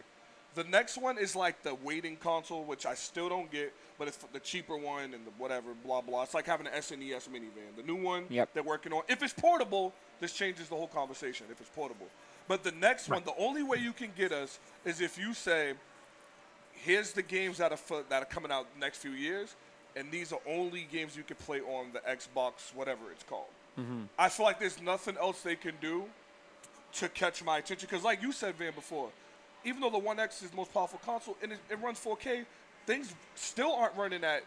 The next one is like the waiting console, which I still don't get, but it's the cheaper one and the whatever, blah, blah. It's like having an SNES minivan. The new one they're working on. If it's portable, this changes the whole conversation, if it's portable. But the next one, the only way you can get us is if you say, here's the games that are coming out the next few years, and these are only games you can play on the Xbox, whatever it's called. Mm-hmm. I feel like there's nothing else they can do to catch my attention. Because like you said, Van, before, even though the One X is the most powerful console and it runs 4K, things still aren't running at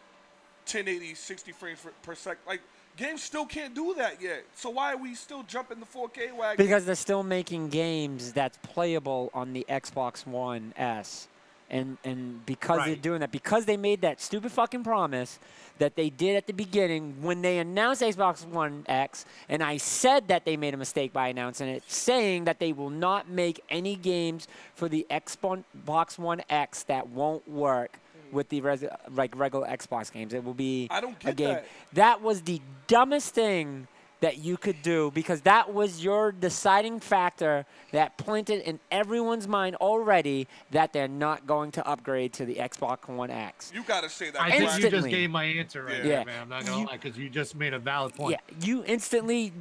1080, 60 frames per second. Like, games still can't do that yet. So why are we still jumping the 4K wagon? Because they're still making games that's playable on the Xbox One S. And because they're doing that, because they made that stupid fucking promise that they did at the beginning when they announced Xbox One X, and I said that they made a mistake by announcing it, saying that they will not make any games for the Xbox One X that won't work with the regular Xbox games. It will be a game. That was the dumbest thing that you could do, because that was your deciding factor that planted in everyone's mind already that they're not going to upgrade to the Xbox One X. You got to say that. I think you just gave my answer right there, man. I'm not going to lie, because you just made a valid point. Yeah, you instantly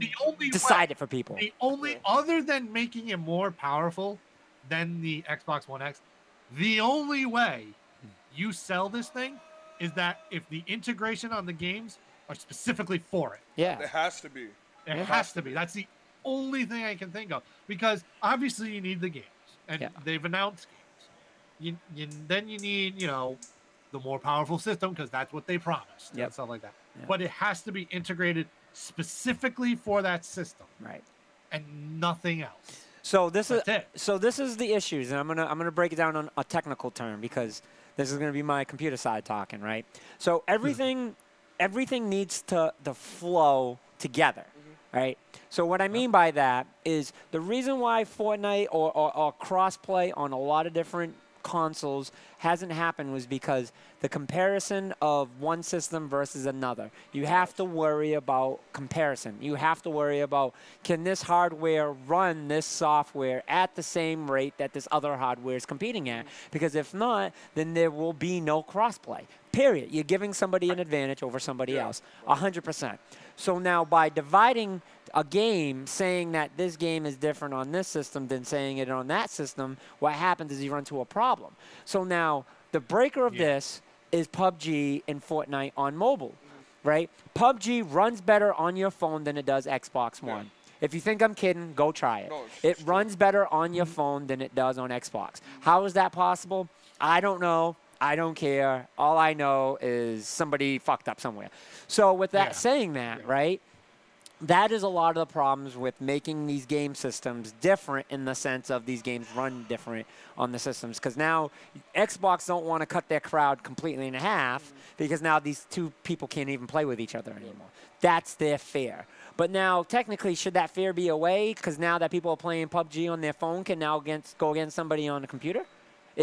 decided for people. The only, other than making it more powerful than the Xbox One X, the only way you sell this thing is that if the integration on the games are specifically for it. Yeah. It has to be. It has to be. That's the only thing I can think of. Because obviously you need the games. And they've announced games. Then you need, the more powerful system, because that's what they promised. And stuff like that. Yep. But it has to be integrated specifically for that system. Right. And nothing else. So this is the issues, and I'm gonna break it down on a technical term, because this is gonna be my computer side talking, right? So everything needs to flow together, right? So what I mean by that is the reason why Fortnite or crossplay on a lot of different consoles hasn't happened was because the comparison of one system versus another. You have to worry about comparison. You have to worry about, can this hardware run this software at the same rate that this other hardware is competing at? Because if not, then there will be no crossplay. Period. You're giving somebody an advantage over somebody else, 100%. So now by dividing a game, saying that this game is different on this system than saying it on that system, what happens is you run into a problem. So now the breaker of this is PUBG and Fortnite on mobile, right? PUBG runs better on your phone than it does Xbox One. If you think I'm kidding, go try it. It runs better on your phone than it does on Xbox. How is that possible? I don't know. I don't care. All I know is somebody fucked up somewhere. So with that saying that, right, that is a lot of the problems with making these game systems different, in the sense of these games run different on the systems. Because now Xbox don't want to cut their crowd completely in half, because now these two people can't even play with each other anymore. That's their fear. But now, technically, should that fear be away? Because now that people are playing PUBG on their phone can now go against somebody on a computer?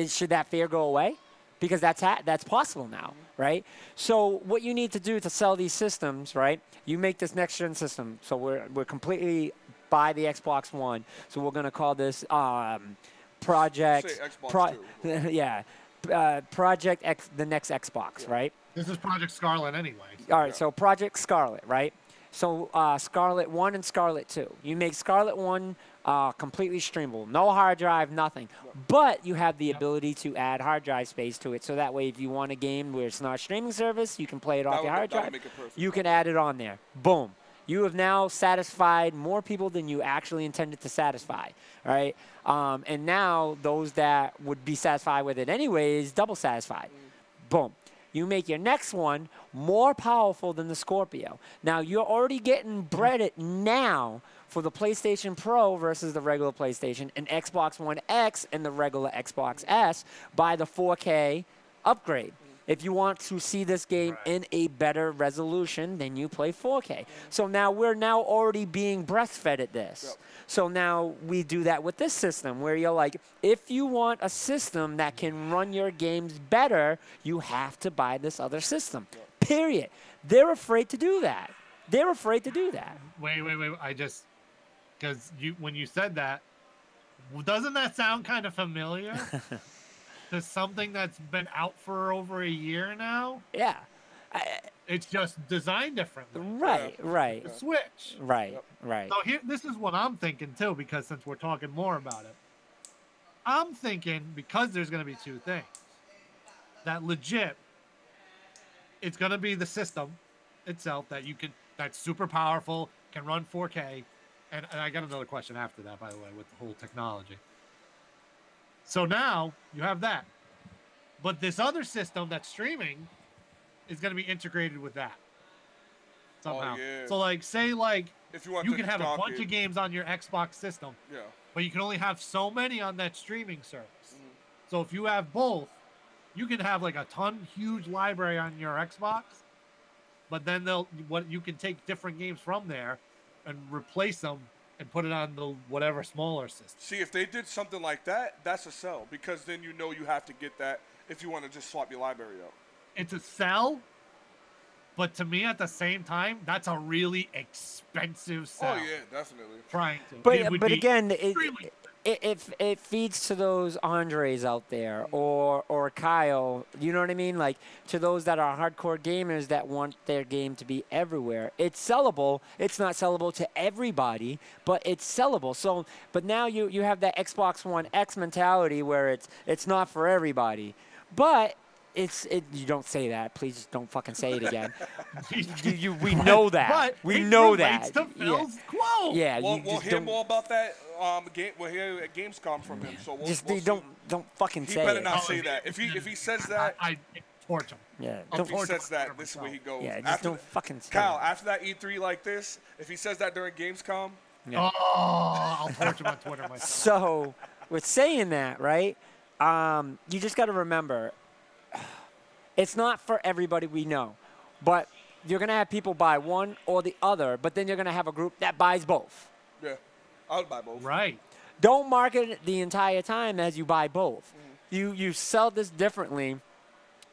Should that fear go away? Because that's possible now, right? So what you need to do to sell these systems, right? You make this next-gen system. So we're completely by the Xbox One. So we're going to call this Project. Project X, the next Xbox, right? This is Project Scarlet anyway. All right, so Project Scarlet, right? So Scarlet 1 and Scarlet 2. You make Scarlet 1 completely streamable. No hard drive, nothing. But you have the ability to add hard drive space to it. So that way, if you want a game where it's not a streaming service, you can play it off your hard drive. You can add it on there. Boom. You have now satisfied more people than you actually intended to satisfy, right? And now those that would be satisfied with it anyways, double satisfied. Boom. You make your next one more powerful than the Scorpio. Now, you're already getting breaded now for the PlayStation Pro versus the regular PlayStation, and Xbox One X and the regular Xbox S by the 4K upgrade. If you want to see this game in a better resolution, then you play 4K. So now we're already being breastfed at this. So now we do that with this system, where you're like, if you want a system that can run your games better, you have to buy this other system. Period. They're afraid to do that. They're afraid to do that. Wait. Because when you said that, doesn't that sound kind of familiar? To something that's been out for over a year now? Yeah. It's just designed differently. Right. The Switch. Right. So this is what I'm thinking too, because since we're talking more about it, I'm thinking, because there's going to be two things, that legit, it's going to be the system itself that's super powerful, can run 4K, and I got another question after that, by the way, with the whole technology. So now you have that. But this other system that's streaming is going to be integrated with that somehow. Oh, yeah. So like, say like if you can have a bunch of games on your Xbox system. Yeah. But you can only have so many on that streaming service. So if you have both, you can have like a huge library on your Xbox. But then you can take different games from there and replace them and put it on the whatever smaller system. See, if they did something like that, that's a sell, because then you know you have to get that if you want to just swap your library out. It's a sell, but to me at the same time, that's a really expensive sell. Oh yeah, definitely. Trying to, but again, it feeds to those Andres out there or Kyle. You know what I mean? Like, to those that are hardcore gamers that want their game to be everywhere. It's sellable. It's not sellable to everybody, but it's sellable. So, but now you have that Xbox One X mentality where it's not for everybody, but. You don't say that. Please don't fucking say it again. We know that. But we know that. To Phil's quote. Yeah. We'll hear more about that. We'll hear at Gamescom from him. So don't fucking say it. He better not say that. If he says that, I torch him. Yeah. If he says that, this is where he goes. Yeah. Just don't fucking say Kyle, it. after that E3 like this, if he says that during Gamescom, yeah. I'll torch him on Twitter myself. So, with saying that, right? You just got to remember. It's not for everybody, we know. But you're going to have people buy one or the other, but then you're going to have a group that buys both. Yeah, I would buy both. Right. Don't market it the entire time as you buy both. You sell this differently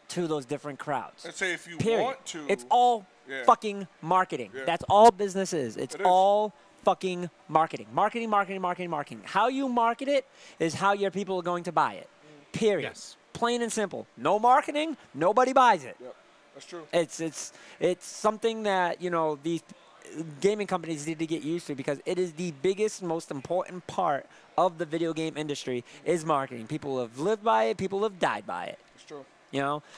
to those different crowds. And say if you Period. want to. It's all fucking marketing. Yeah. That's all business is. It's all fucking marketing. Marketing. How you market it is how your people are going to buy it. Period. Yes. Plain and simple. No marketing, nobody buys it. Yep, that's true. It's something that, these gaming companies need to get used to, because it is the biggest, most important part of the video game industry is marketing. People have lived by it. People have died by it. It's true.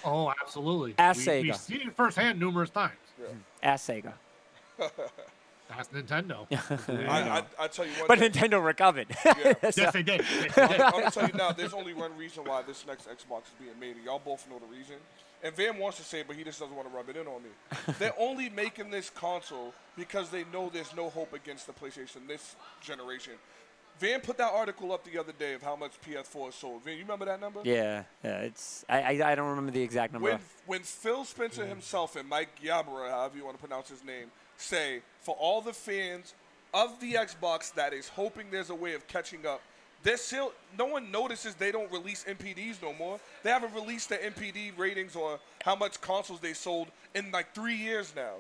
Oh, absolutely. Sega. We've seen it firsthand numerous times. Yeah. Ask Sega. That's Nintendo. I tell you what. But Nintendo recovered. Yeah. Yes, they did. I'm going to tell you now, there's only one reason why this next Xbox is being made, and y'all both know the reason. And Van wants to say it, but he just doesn't want to rub it in on me. They're only making this console because they know there's no hope against the PlayStation this generation. Van put that article up the other day of how much PS4 is sold. Van, you remember that number? Yeah. It's I don't remember the exact number. When Phil Spencer himself and Mike Yabara, however you want to pronounce his name, say, for all the fans of the Xbox that is hoping there's a way of catching up, no one notices they don't release NPDs no more. They haven't released the NPD ratings or how much consoles they sold in like 3 years now.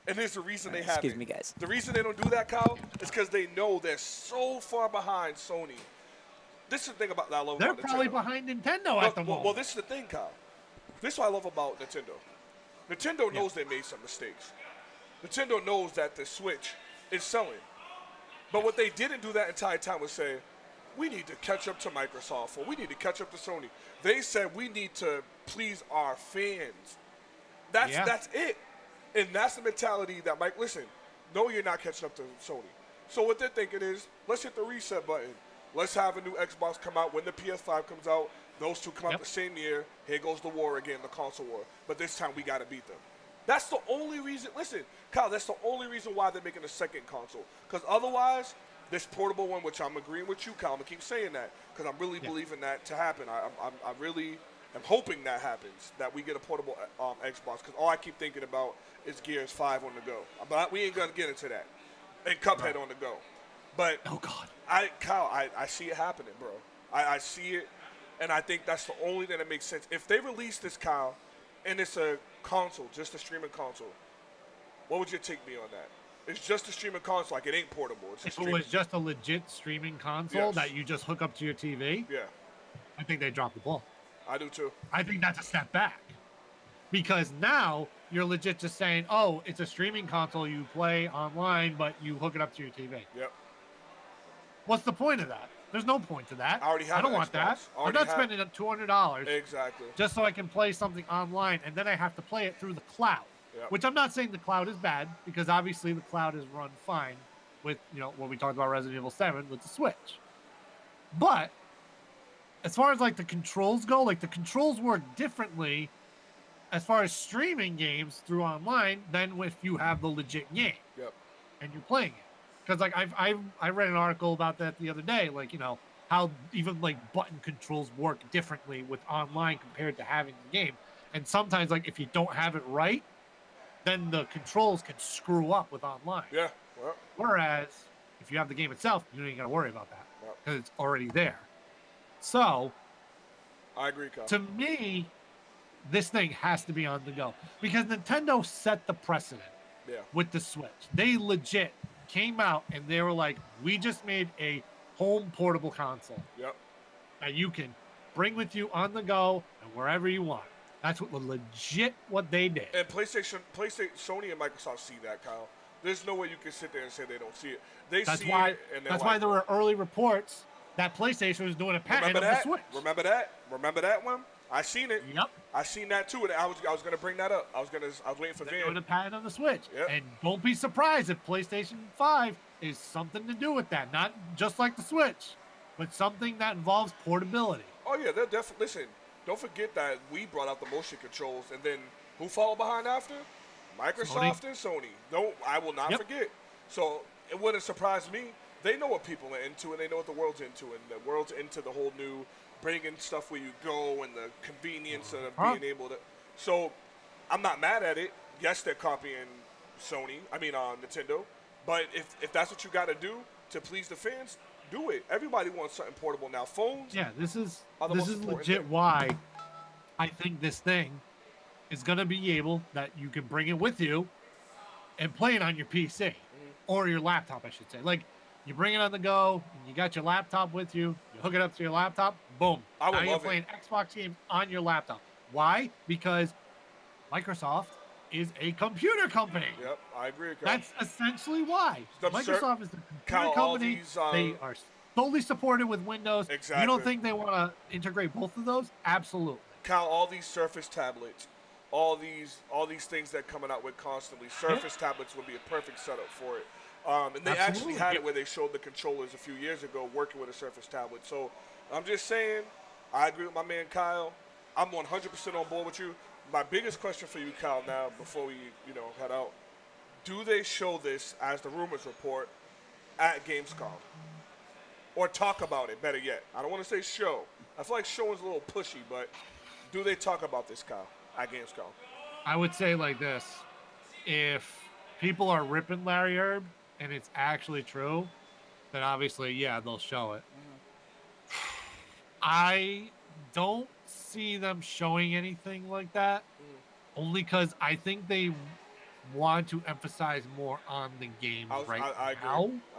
And there's a reason they haven't. Excuse me, guys. The reason they don't do that, Kyle, is because they know they're so far behind Sony. This is the thing about that I love about Nintendo. They're probably behind Nintendo at the moment. Well, this is the thing, Kyle. This is what I love about Nintendo. Nintendo knows they made some mistakes. Nintendo knows that the Switch is selling. But what they didn't do that entire time was say, we need to catch up to Microsoft, or we need to catch up to Sony. They said we need to please our fans. That's it. And that's the mentality that Mike, listen, no, you're not catching up to Sony. So what they're thinking is, let's hit the reset button. Let's have a new Xbox come out when the PS5 comes out. Those two come out the same year. Here goes the war again, the console war. But this time we got to beat them. That's the only reason. Listen, Kyle, that's the only reason why they're making a second console. Because otherwise, this portable one, which I'm agreeing with you, Kyle, I'm going to keep saying that because I'm really believing that to happen. I really am hoping that happens, that we get a portable Xbox. Because all I keep thinking about is Gears 5 on the go. But we ain't going to get into that. And Cuphead on the go. But, oh, God. Kyle, I see it happening, bro. I see it, and I think that's the only thing that makes sense. If they release this, Kyle, and it's a console, just a streaming console, what would your take be on that? It's just a streaming console, like it ain't portable. If it was just a legit streaming console that you just hook up to your TV, I think they dropped the ball. I do too. I think that's a step back. Because now you're legit just saying, oh, it's a streaming console, you play online, but you hook it up to your TV. Yep. What's the point of that? There's no point to that. I don't want that. I'm not spending $200 exactly just so I can play something online, and then I have to play it through the cloud. Yep. Which I'm not saying the cloud is bad, because obviously the cloud is run fine with, when we talked about Resident Evil 7 with the Switch. But as far as like the controls go, like the controls work differently as far as streaming games through online, then if you have the legit game, and you're playing it, because like I read an article about that the other day, like how even like button controls work differently with online compared to having the game, and sometimes like if you don't have it right, then the controls can screw up with online. Yeah. Well. Whereas if you have the game itself, you ain't got to worry about that because it's already there. So, I agree, Kyle. To me, this thing has to be on the go because Nintendo set the precedent with the Switch. They legit came out and they were like, we just made a home portable console that you can bring with you on the go and wherever you want. That's what they did. And PlayStation, Sony and Microsoft see that, Kyle. There's no way you can sit there and say they don't see it. That's why there were early reports that PlayStation was doing a patent of the Switch. Remember that one? I seen it. Yep. I seen that too, and I was gonna bring that up. I was waiting for Van. Doing a patent of the Switch. Yep. And don't be surprised if PlayStation 5 is something to do with that. Not just like the Switch, but something that involves portability. Oh yeah, they're definitely. Listen, don't forget that we brought out the motion controls, and then who followed behind after? Microsoft and Sony. I will not forget. So it wouldn't surprise me. They know what people are into, and they know what the world's into, and the world's into the whole new bringing stuff where you go and the convenience of being able to. So I'm not mad at it. Yes, they're copying Nintendo. But if that's what you got to do to please the fans, do it. Everybody wants something portable now. Phones. Yeah, this is legit why I think this thing is going to be able that you can bring it with you and play it on your PC or your laptop, I should say. Like, you bring it on the go, and you got your laptop with you, you hook it up to your laptop, boom. Now you're playing Xbox games on your laptop. Why? Because Microsoft is a computer company. Yep, I agree. That's essentially why. Microsoft is a computer company. They are totally supported with Windows. Exactly. You don't think they want to integrate both of those? Absolutely. Cal, all these Surface tablets, all these things that coming out with constantly, Surface tablets would be a perfect setup for it. And they actually had it where they showed the controllers a few years ago working with a Surface tablet. So I'm just saying, I agree with my man Kyle. I'm 100% on board with you. My biggest question for you, Kyle, now before we head out, do they show this as the rumors report at Gamescom? Or talk about it, better yet. I don't want to say show. I feel like showing's a little pushy, but do they talk about this, Kyle, at Gamescom? I would say like this. If people are ripping Larry Herb, and it's actually true, then obviously, they'll show it. I don't see them showing anything like that, only because I think they want to emphasize more on the game now. I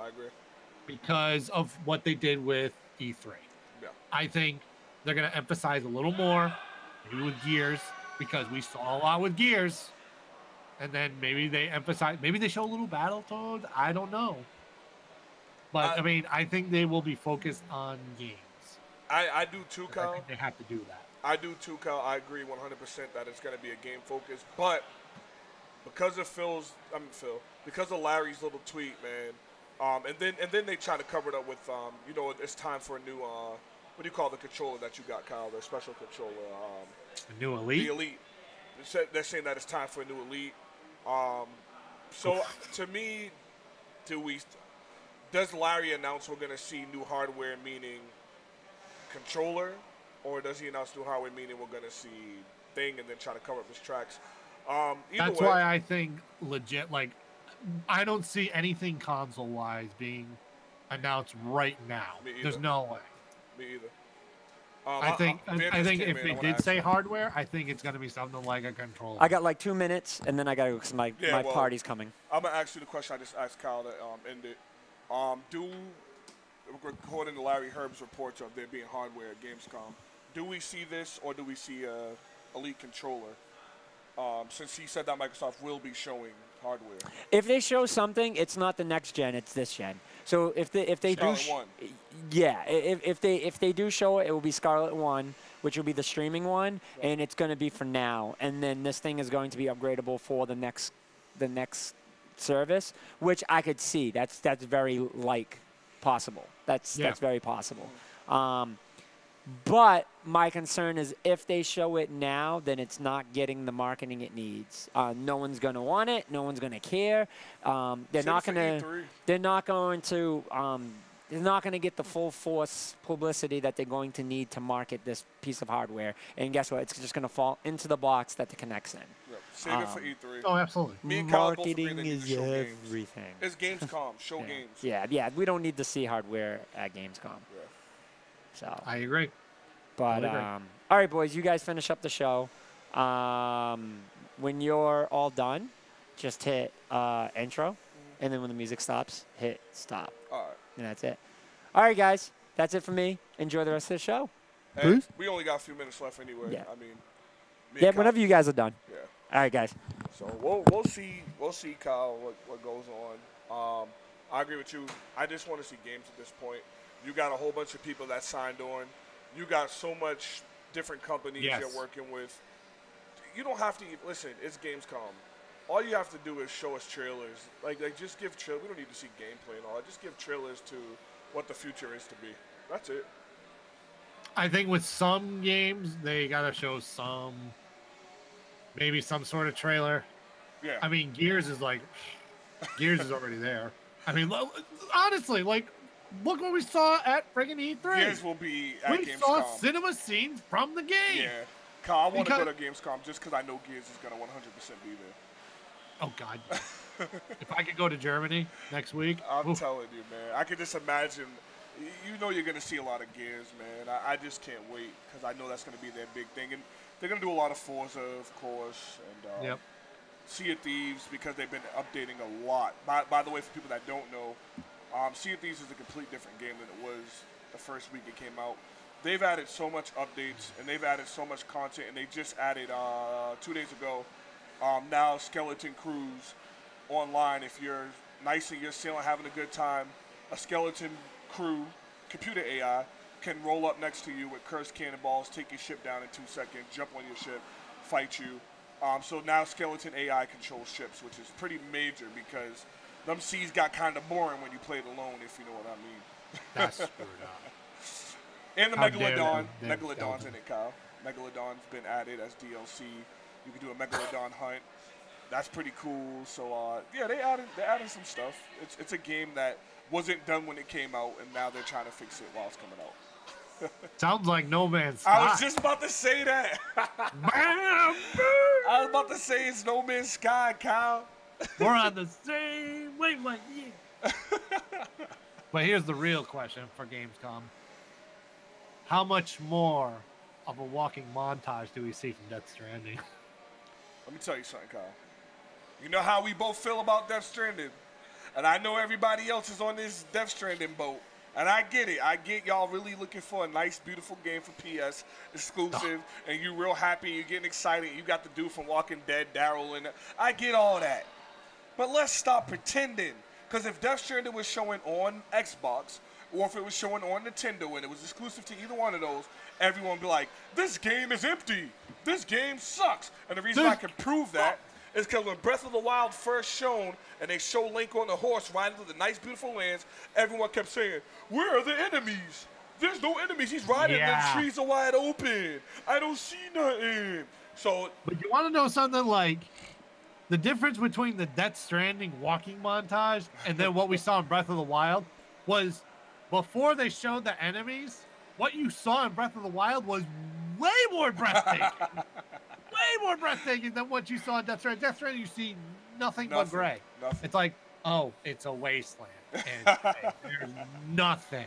agree. Because of what they did with E3. Yeah. I think they're going to emphasize a little more, maybe with Gears, because we saw a lot with Gears. And then maybe they show a little Battletoads. I don't know. But, I think they will be focused on games. I do too, Kyle. I think they have to do that. I do too, Kyle. I agree 100% that it's going to be a game focus. But because of because of Larry's little tweet, man, and then they try to cover it up with, it's time for a new, what do you call the controller that you got, Kyle? The special controller. The new Elite? The Elite. They're saying that it's time for a new Elite. So to me, does Larry announce we're going to see new hardware, meaning controller, or does he announce new hardware, meaning we're going to see thing and then try to cover up his tracks? That's why I think legit, like, I don't see anything console-wise being announced right now. There's no way. Me either. I think if they did say hardware, I think it's going to be something like a controller. I got like 2 minutes, and then I got to go because my party's coming. I'm going to ask you the question I just asked Kyle to end it. According to Larry Herb's reports of there being hardware at Gamescom, do we see this or do we see a Elite controller? Since he said that Microsoft will be showing hardware. If they show something, it's not the next gen; it's this gen. So if they do, if they do show it, it will be Scarlet 1, which will be the streaming one, and it's going to be for now. And then this thing is going to be upgradable for the next service, which I could see. That's very possible. That's very possible. But my concern is if they show it now, then it's not getting the marketing it needs. No one's going to want it. No one's going to care. They're not going to. They're not going to. They're not going to get the full force publicity that they're going to need to market this piece of hardware. And guess what? It's just going to fall into the box that it connects in. Yep. Save it for E3. Oh, absolutely. Me and Kyle both agree Marketing they need to is show games. everything. It's Gamescom. Show Yeah. games. Yeah. We don't need to see hardware at Gamescom. Yeah. So. I agree. But all right, boys, you guys finish up the show. When you're all done, just hit intro, and then when the music stops, hit stop. All right. And that's it. All right, guys, that's it for me. Enjoy the rest of the show. Hey, we only got a few minutes left anyway. Yeah. I mean, Yeah, whenever you guys are done. Yeah. All right, guys. So we'll see, Kyle, what goes on. I agree with you. I just want to see games at this point. You got a whole bunch of people that signed on. You got so much different companies you're working with. You don't have to listen. It's Gamescom. All you have to do is show us trailers. Like just give trailers. We don't need to see gameplay and all. Just give trailers to what the future is to be. That's it. I think with some games they gotta show maybe some sort of trailer. Yeah. I mean, Gears is already there. I mean, honestly, like, look what we saw at friggin' E3. Gears will be at Gamescom. We saw cinema scenes from the game. Yeah. Kyle, I want to go to Gamescom just because I know Gears is going to 100% be there. Oh, God. If I could go to Germany next week. I'm telling you, man. I could just imagine. You know you're going to see a lot of Gears, man. I just can't wait because I know that's going to be their big thing. And they're going to do a lot of Forza, of course. And Sea of Thieves because they've been updating a lot. By the way, for people that don't know, Sea of Thieves is a complete different game than it was the first week it came out. They've added so much updates, and they've added so much content, and they just added 2 days ago, now Skeleton Crews online. If you're nice and you're sailing, having a good time, a skeleton crew, computer AI, can roll up next to you with cursed cannonballs, take your ship down in 2 seconds, jump on your ship, fight you. So now skeleton AI controls ships, which is pretty major because them seas got kind of boring when you played alone, if you know what I mean. That's screwed up. And the Megalodon. Megalodon's in it, Kyle. Megalodon's been added as DLC. You can do a Megalodon hunt. That's pretty cool. So, yeah, they added some stuff. It's a game that wasn't done when it came out, and now they're trying to fix it while it's coming out. Sounds like No Man's Sky. I was just about to say that. I was about to say it's No Man's Sky, Kyle. We're on the same wavelength, yeah. But here's the real question for Gamescom. How much more of a walking montage do we see from Death Stranding? Let me tell you something, Kyle. You know how we both feel about Death Stranding. And I know everybody else is on this Death Stranding boat. And I get it. I get y'all really looking for a nice, beautiful game for PS exclusive. And you real happy. You're getting excited. You got the dude from Walking Dead, Daryl, in it. I get all that. But let's stop pretending. Because if Death Stranding was showing on Xbox, or if it was showing on Nintendo and it was exclusive to either one of those, everyone would be like, this game is empty. This game sucks. And the reason I can prove that is because when Breath of the Wild first shown and they show Link on the horse riding through the nice, beautiful lands, everyone kept saying, where are the enemies? There's no enemies. He's riding. The trees are wide open. I don't see nothing. So, but you want to know something like the difference between the Death Stranding walking montage and then what we saw in Breath of the Wild was before they showed the enemies, what you saw in Breath of the Wild was way more breathtaking. Way more breathtaking than what you saw in Death Stranding. Death Stranding, you see nothing but gray. Nothing. It's like, oh, it's a wasteland. And there's nothing.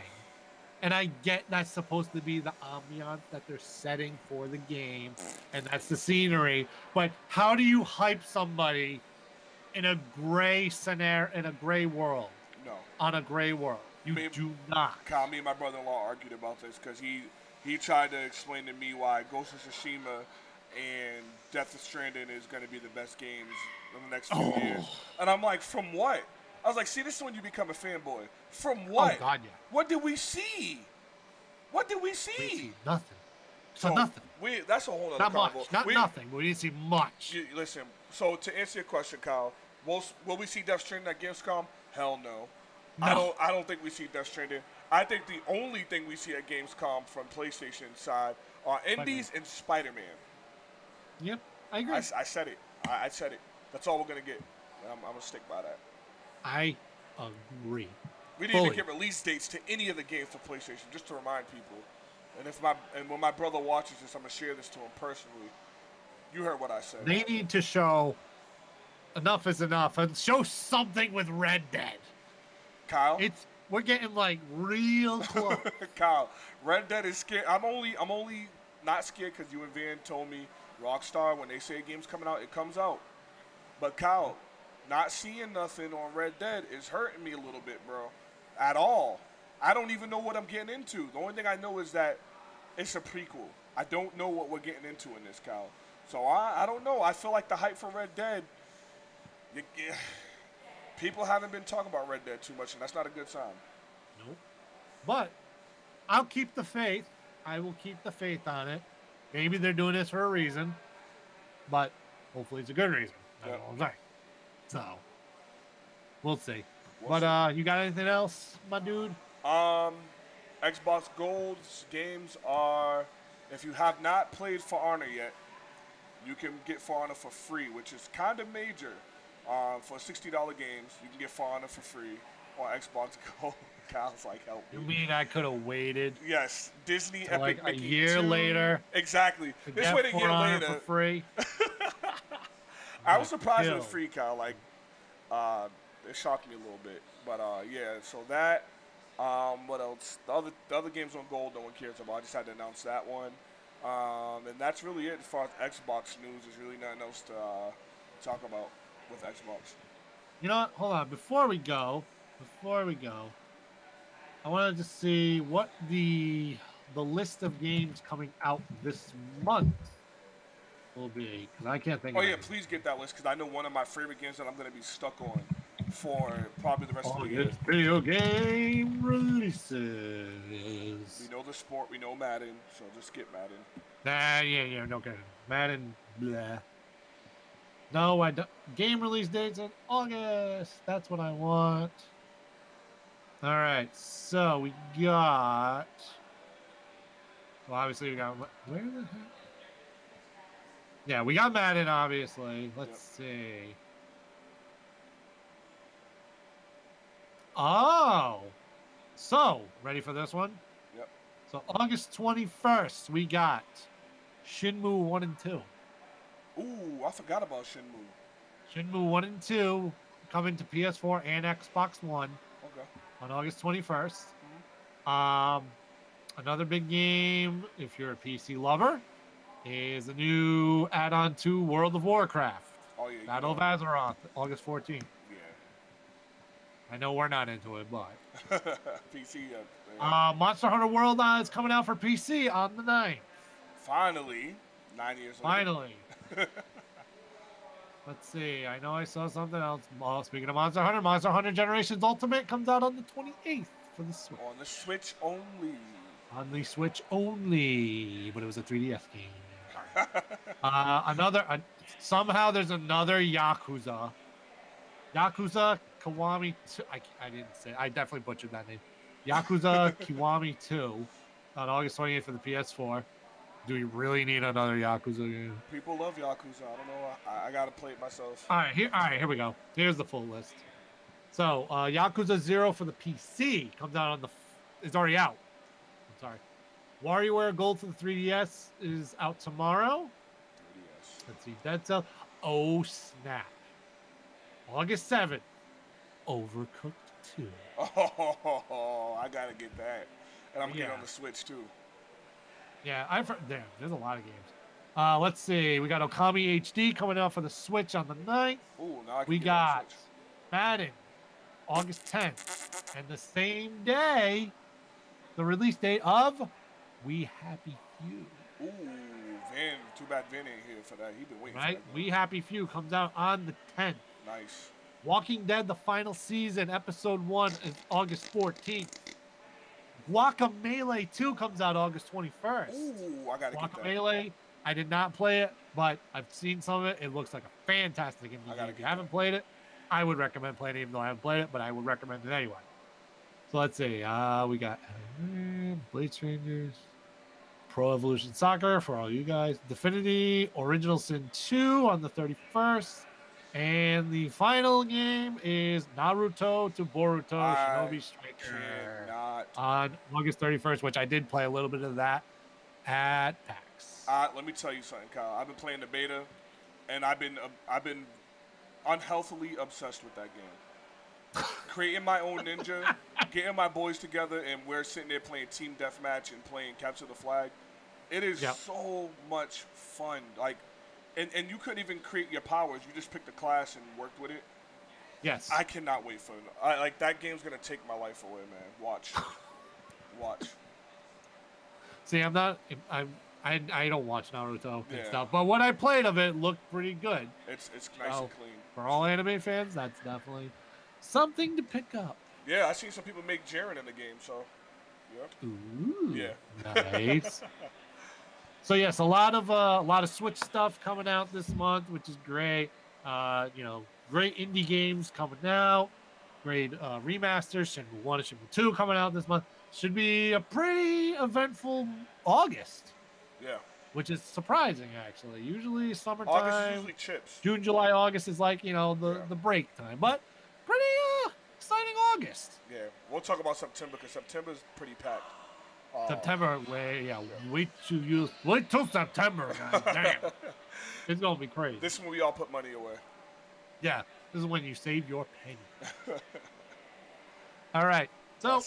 And I get that's supposed to be the ambiance that they're setting for the game, and that's the scenery. But how do you hype somebody in a gray scenario, in a gray world? No. On a gray world. You do not. Kyle, me and my brother-in-law argued about this because he tried to explain to me why Ghost of Tsushima and Death Stranding is going to be the best games in the next few years. And I'm like, from what? I was like, see, this is when you become a fanboy. From what? Oh, God, yeah. What did we see? What did we see? We didn't see nothing. So nothing. That's a whole other Not convo. much. Not nothing. We didn't see much. Listen, so to answer your question, Kyle, will we see Death Stranding at Gamescom? Hell no. No. I don't think we see Death Stranding. I think the only thing we see at Gamescom from PlayStation side are indies and Spider-Man. Yep, I agree. I said it. I said it. That's all we're gonna get. I'm gonna stick by that. I agree. We didn't even get release dates to any of the games for PlayStation, just to remind people. And when my brother watches this, I'm gonna share this to him personally. You heard what I said. They need to show enough is enough and show something with Red Dead. Kyle, we're getting like real close. Kyle, Red Dead is scared. I'm only not scared because you and Van told me Rockstar, when they say a game's coming out, it comes out. But Kyle, not seeing nothing on Red Dead is hurting me a little bit, bro. At all. I don't even know what I'm getting into. The only thing I know is that it's a prequel. I don't know what we're getting into in this, Kyle. So I don't know. I feel like the hype for Red Dead, people haven't been talking about Red Dead too much, and that's not a good sign. Nope. But I'll keep the faith. I will keep the faith on it. Maybe they're doing this for a reason, but hopefully it's a good reason. That's all I'm saying. So we'll see. But you got anything else, my dude? Xbox Gold's games are, if you have not played For Honor yet, you can get For Honor for free, which is kind of major. For $60 games, you can get For Honor for free on Xbox Gold. Kyle's like, help me. You mean I could have waited? Yes, Disney Epic like Mickey a year 2. later. Exactly. This wait a year later for free. I was surprised it was free, Kyle. Like, it shocked me a little bit. But yeah, so that. What else? The other games on Gold, no one cares about. I just had to announce that one. And that's really it as far as Xbox news. There's really nothing else to talk about with Xbox. You know what? Hold on. Before we go, I wanted to see what the list of games coming out this month will be, because I can't think of it. Oh, yeah, please get that list, because I know one of my favorite games that I'm going to be stuck on for probably the rest of the year. Video game releases. We know the sport, we know Madden, so just get Madden. Yeah, no kidding. Madden, blah. No, I don't. Game release dates in August. That's what I want. All right, so we got. Well, obviously we got. Where the heck? Yeah, we got Madden, obviously. Let's see. Oh, so ready for this one? Yep. So August 21st, we got Shenmue 1 and 2. Ooh, I forgot about Shenmue. Shenmue 1 and 2 coming to PS4 and Xbox One. Okay. On August 21st. Mm-hmm. Another big game, if you're a PC lover, is a new add-on to World of Warcraft. Oh, yeah. Battle of Azeroth, August 14th. Yeah. I know we're not into it, but. PC. Monster Hunter World is coming out for PC on the 9th. Finally. 9 years later. Finally. Let's see. I know I saw something else. Well, speaking of Monster Hunter Generations Ultimate comes out on the 28th for the Switch. On the Switch only. On the Switch only, but it was a 3DS game. Somehow there's another Yakuza. Yakuza Kiwami 2. I didn't say. I definitely butchered that name. Yakuza Kiwami 2 on August 28th for the PS4. Do we really need another Yakuza game? People love Yakuza. I don't know. I gotta play it myself. All right, here we go. Here's the full list. So, Yakuza 0 for the PC comes out on the. It's already out. I'm sorry. WarioWare Gold for the 3DS is out tomorrow. 3DS. Let's see. Dead Cell. Oh snap! August 7th. Overcooked 2. Oh, I gotta get that, and I'm getting on the Switch too. Yeah, there's a lot of games. Let's see. We got Okami HD coming out for the Switch on the 9th. Ooh, now I can we get got Madden, August 10th. And the same day, the release date of We Happy Few. Ooh, Van. Too bad Van ain't here for that. He's been waiting right? for that. We Happy Few comes out on the 10th. Nice. Walking Dead, the final season, episode 1 is August 14th. Guacamelee 2 comes out August 21st. Ooh, I gotta get that. Guacamelee, I did not play it, but I've seen some of it. It looks like a fantastic indie game. If you haven't played it, I would recommend playing it, even though I haven't played it, but I would recommend it anyway. So let's see. We got Blade Strangers, Pro Evolution Soccer for all you guys, Divinity Original Sin 2 on the 31st. And the final game is Naruto to Boruto Shinobi Striker on August 31st, which I did play a little bit of that at PAX. Let me tell you something, Kyle. I've been playing the beta, and I've been unhealthily obsessed with that game. Creating my own ninja, getting my boys together, and we're sitting there playing team deathmatch and playing capture the flag. It is so much fun. Like, and you couldn't even create your powers. You just picked a class and worked with it. Yes. I cannot wait for it. Like, that game's gonna take my life away, man. Watch. See, I don't watch Naruto and stuff, but what I played of it looked pretty good. It's nice and clean. For all anime fans, that's definitely something to pick up. Yeah, I seen some people make Jiren in the game, so yeah. Ooh. Yeah. Nice. So yes, a lot of Switch stuff coming out this month, which is great. Great indie games coming out. Great remasters, Shenmue 1 and Shenmue 2 coming out this month. Should be a pretty eventful August. Yeah. Which is surprising, actually. Usually summertime. August usually chips. June, July, August is like, the break time. But pretty exciting August. Yeah. We'll talk about September because September's pretty packed. September, wait till September, guys. Damn. It's going to be crazy. This is when we all put money away. Yeah. This is when you save your penny. All right. So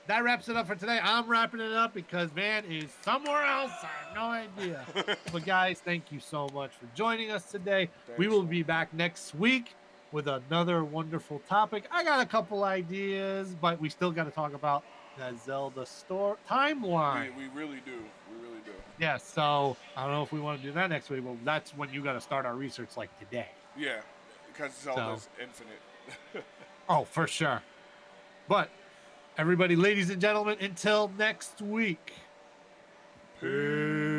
that wraps it up for today. I'm wrapping it up because Van is somewhere else. I have no idea. But guys, thank you so much for joining us today. Thanks. We will be back next week with another wonderful topic. I got a couple ideas, but we still got to talk about that Zelda store timeline. We really do. We really do. Yeah, so I don't know if we want to do that next week, but that's when you got to start our research like today. Yeah, because Zelda's infinite. Oh, for sure. But everybody, ladies and gentlemen, until next week. Peace.